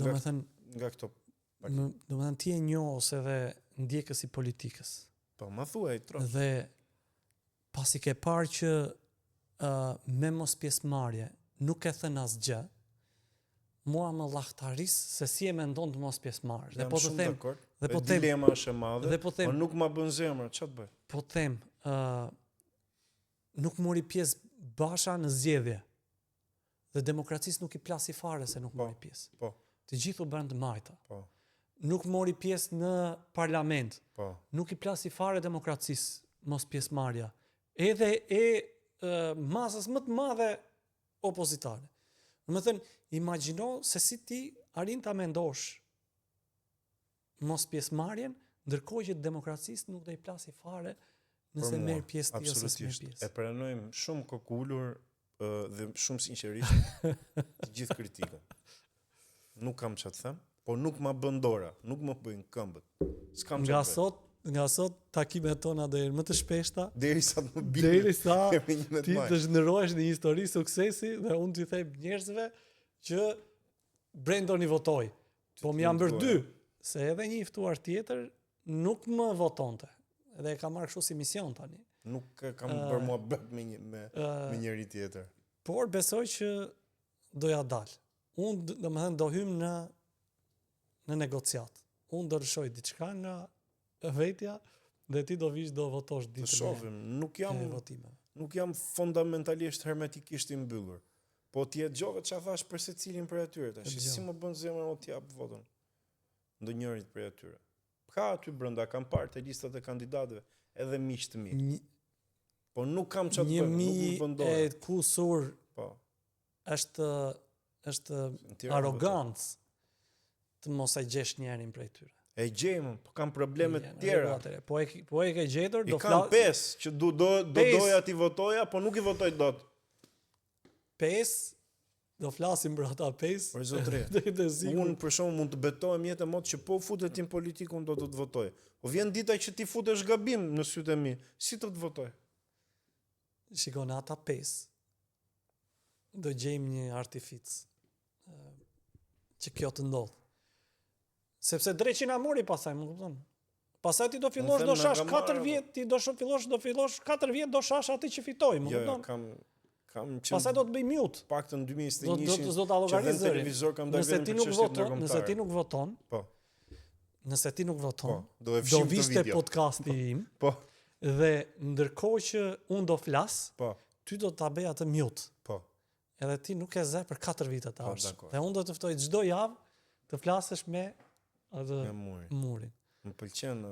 Speaker 2: nga këto.
Speaker 1: Domethënë ti e njoh ose dhe ndjekës i politikës.
Speaker 2: Po, ma thuaj tro.
Speaker 1: Dhe pasi ke parë që me mos pjesëmarrje nuk e thën asgjë, mua më llahtaris se si e mendon të mos pjesëmarrësh. Dhe po të them,
Speaker 2: dhe po them, dilema është e madhe, por nuk ma bën zemra, ç'a të bëj?
Speaker 1: Po them, nuk mori pjesë Basha në zgjedhje. Dhe demokracisë nuk i plasi fare se nuk mori pjesë.
Speaker 2: Po.
Speaker 1: Të gjithë u bën të majta.
Speaker 2: Po.
Speaker 1: Nuk mori pjesë në parlament.
Speaker 2: Po.
Speaker 1: Nuk i plasi fare demokracisë mos pjesëmarrja. Edhe masës më të madhe opozitare. Domethënë, imagjino se si ti arrin ta mendosh mos pjesëmarrjen, ndërkohë që demokracisë nuk do i plasi fare nëse merr pjesë ti ose s'merr pjesë.
Speaker 2: E pranojmë shumë kokulur dhe shumë sinqerisht të gjithë kritikën. Nuk kam çfarë të them, por nuk ma bën dora, nuk më bëjnë këmbët. S'kam çfarë.
Speaker 1: Nga sot takimet tona do jenë më të shpeshta
Speaker 2: derisa të më bini.
Speaker 1: Derisa ti të zhndërrohesh në një histori suksesi dhe unë t'i them njerëzve që Brendoni votoi. Po më janë bërë 2, se edhe një i ftuar tjetër nuk më votonte. Edhe e kam marrë kështu si mision tani.
Speaker 2: Nuk kam bërë muhabet me njëri tjetër.
Speaker 1: Por besoj që do ja dal. Unë domethënë do hym në negociat. Unë do rishoj diçka nga vetja dhe ti do vish do votosh ditën.
Speaker 2: Të shohim, nuk jam fundamentalisht hermetikisht i mbyllur. Po ti e dëgjove çfarë thash për secilin prej atyre tash. Si më bën zemra o t'jap votën ndonjërit prej atyre. Ka aty brenda kam parë te listat e kandidatëve, edhe miq të mi. Po nuk kam çfarë të bëj, nuk më bën dorë.
Speaker 1: E kusur. Po. Është arrogancë të mos e gjesh njërin prej tyre.
Speaker 2: E gjejmë, po kam probleme të tjera.
Speaker 1: Po e ke gjetur,
Speaker 2: do kam 5 që doja ti votoja, po nuk i votoj dot.
Speaker 1: 5 do flasim për ata 5.
Speaker 2: Për zotëri. Unë për shkak mund të betohem jetë mot që po futet në politikë unë do të votoj. Po vjen dita që ti futesh gabim në sytë e mi, si të votoj?
Speaker 1: Shikon ata 5. Do gjejmë një artific që kjo të ndodh. Sepse dreqin amori pasaj, më kupton. Pasaj ti do fillosh do shash 4 vjet, ti do fillosh 4 vjet do shash atë që fitoi, më kupton.
Speaker 2: Kam
Speaker 1: pasaj do të bëj mute.
Speaker 2: Paktën 2021.
Speaker 1: Do ta llogarizoj.
Speaker 2: Televizor kam dalë vetëm për çështje ndërkombëtare.
Speaker 1: Nëse ti nuk voton.
Speaker 2: Po.
Speaker 1: Nëse ti nuk voton,
Speaker 2: do
Speaker 1: vishte podcasti im.
Speaker 2: Po.
Speaker 1: Dhe ndërkohë që unë do flas,
Speaker 2: po,
Speaker 1: ty do ta bëj atë mute.
Speaker 2: Po.
Speaker 1: Edhe ti nuk e zë për 4 vite të ardhshëm. Dhe unë do të ftoj çdo javë të flasësh me atë murin.
Speaker 2: Më pëlqen.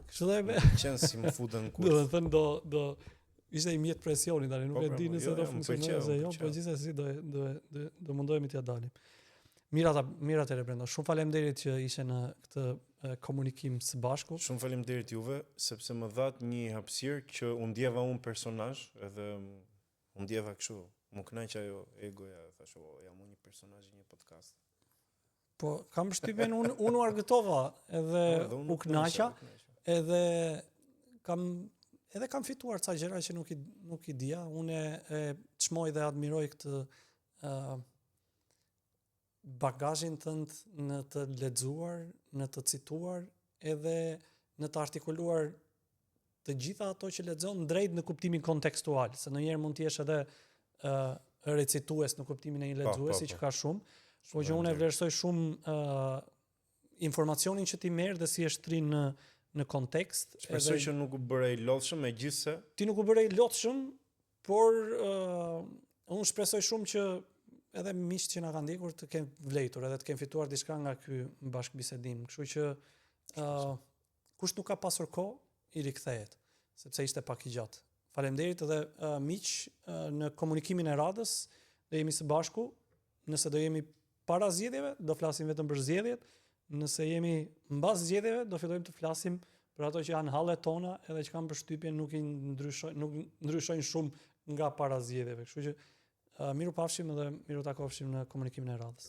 Speaker 1: Kështu dhe
Speaker 2: më pëlqen si më futen kurth.
Speaker 1: Do të thënë do ishte i mjet presioni tani, nuk e di nëse do funksionojë ose jo, por gjithsesi do mundohemi t'ia dalim. Mirat e Brendo. Shumë faleminderit që ishe në këtë komunikim së bashku.
Speaker 2: Shumë faleminderit juve sepse më dhat një hapësirë që u ndjeva unë personazh, edhe u ndjeva kështu. Më kënaq ajo egoja, thash, jam unë një personazh i një podcast.
Speaker 1: Po, kam përshtypjen unë u argëtova edhe u kënaqa, edhe kam fituar ca gjëra që nuk i dija. Unë e çmoj dhe admiroj këtë bagazhin tënd në të lexuar, në të cituar, edhe në të artikuluar të gjitha ato që lexon drejt në kuptimin kontekstual, se ndonjëherë mund të jesh edhe recitues në kuptimin e një lexuesi që ka shumë. Po që unë e vlerësoj shumë informacionin që ti merr dhe si e shtrin në kontekst.
Speaker 2: Shpresoj që nuk u bëre i lodhshëm, megjithse
Speaker 1: ti nuk u bëre i lodhshëm, por unë shpresoj shumë që edhe miqtë që na kanë ndjekur të kenë vlejtur edhe të kenë fituar diçka nga ky bashkëbisedim. Kështu që kush nuk ka pasur kohë i rikthehet, sepse ishte pak i gjatë. Faleminderit edhe miq në komunikimin e radhës, do jemi së bashku. Nëse do jemi para zgjedhjeve, do flasim vetëm për zgjedhjet. Nëse jemi mbas zgjedhjeve, do fillojmë të flasim për ato që janë hallet tona, edhe që kanë përshtypjen nuk ndryshojnë shumë nga para zgjedhjeve. Kështu që miru pafshim dhe miru takofshim në komunikimin e radhës.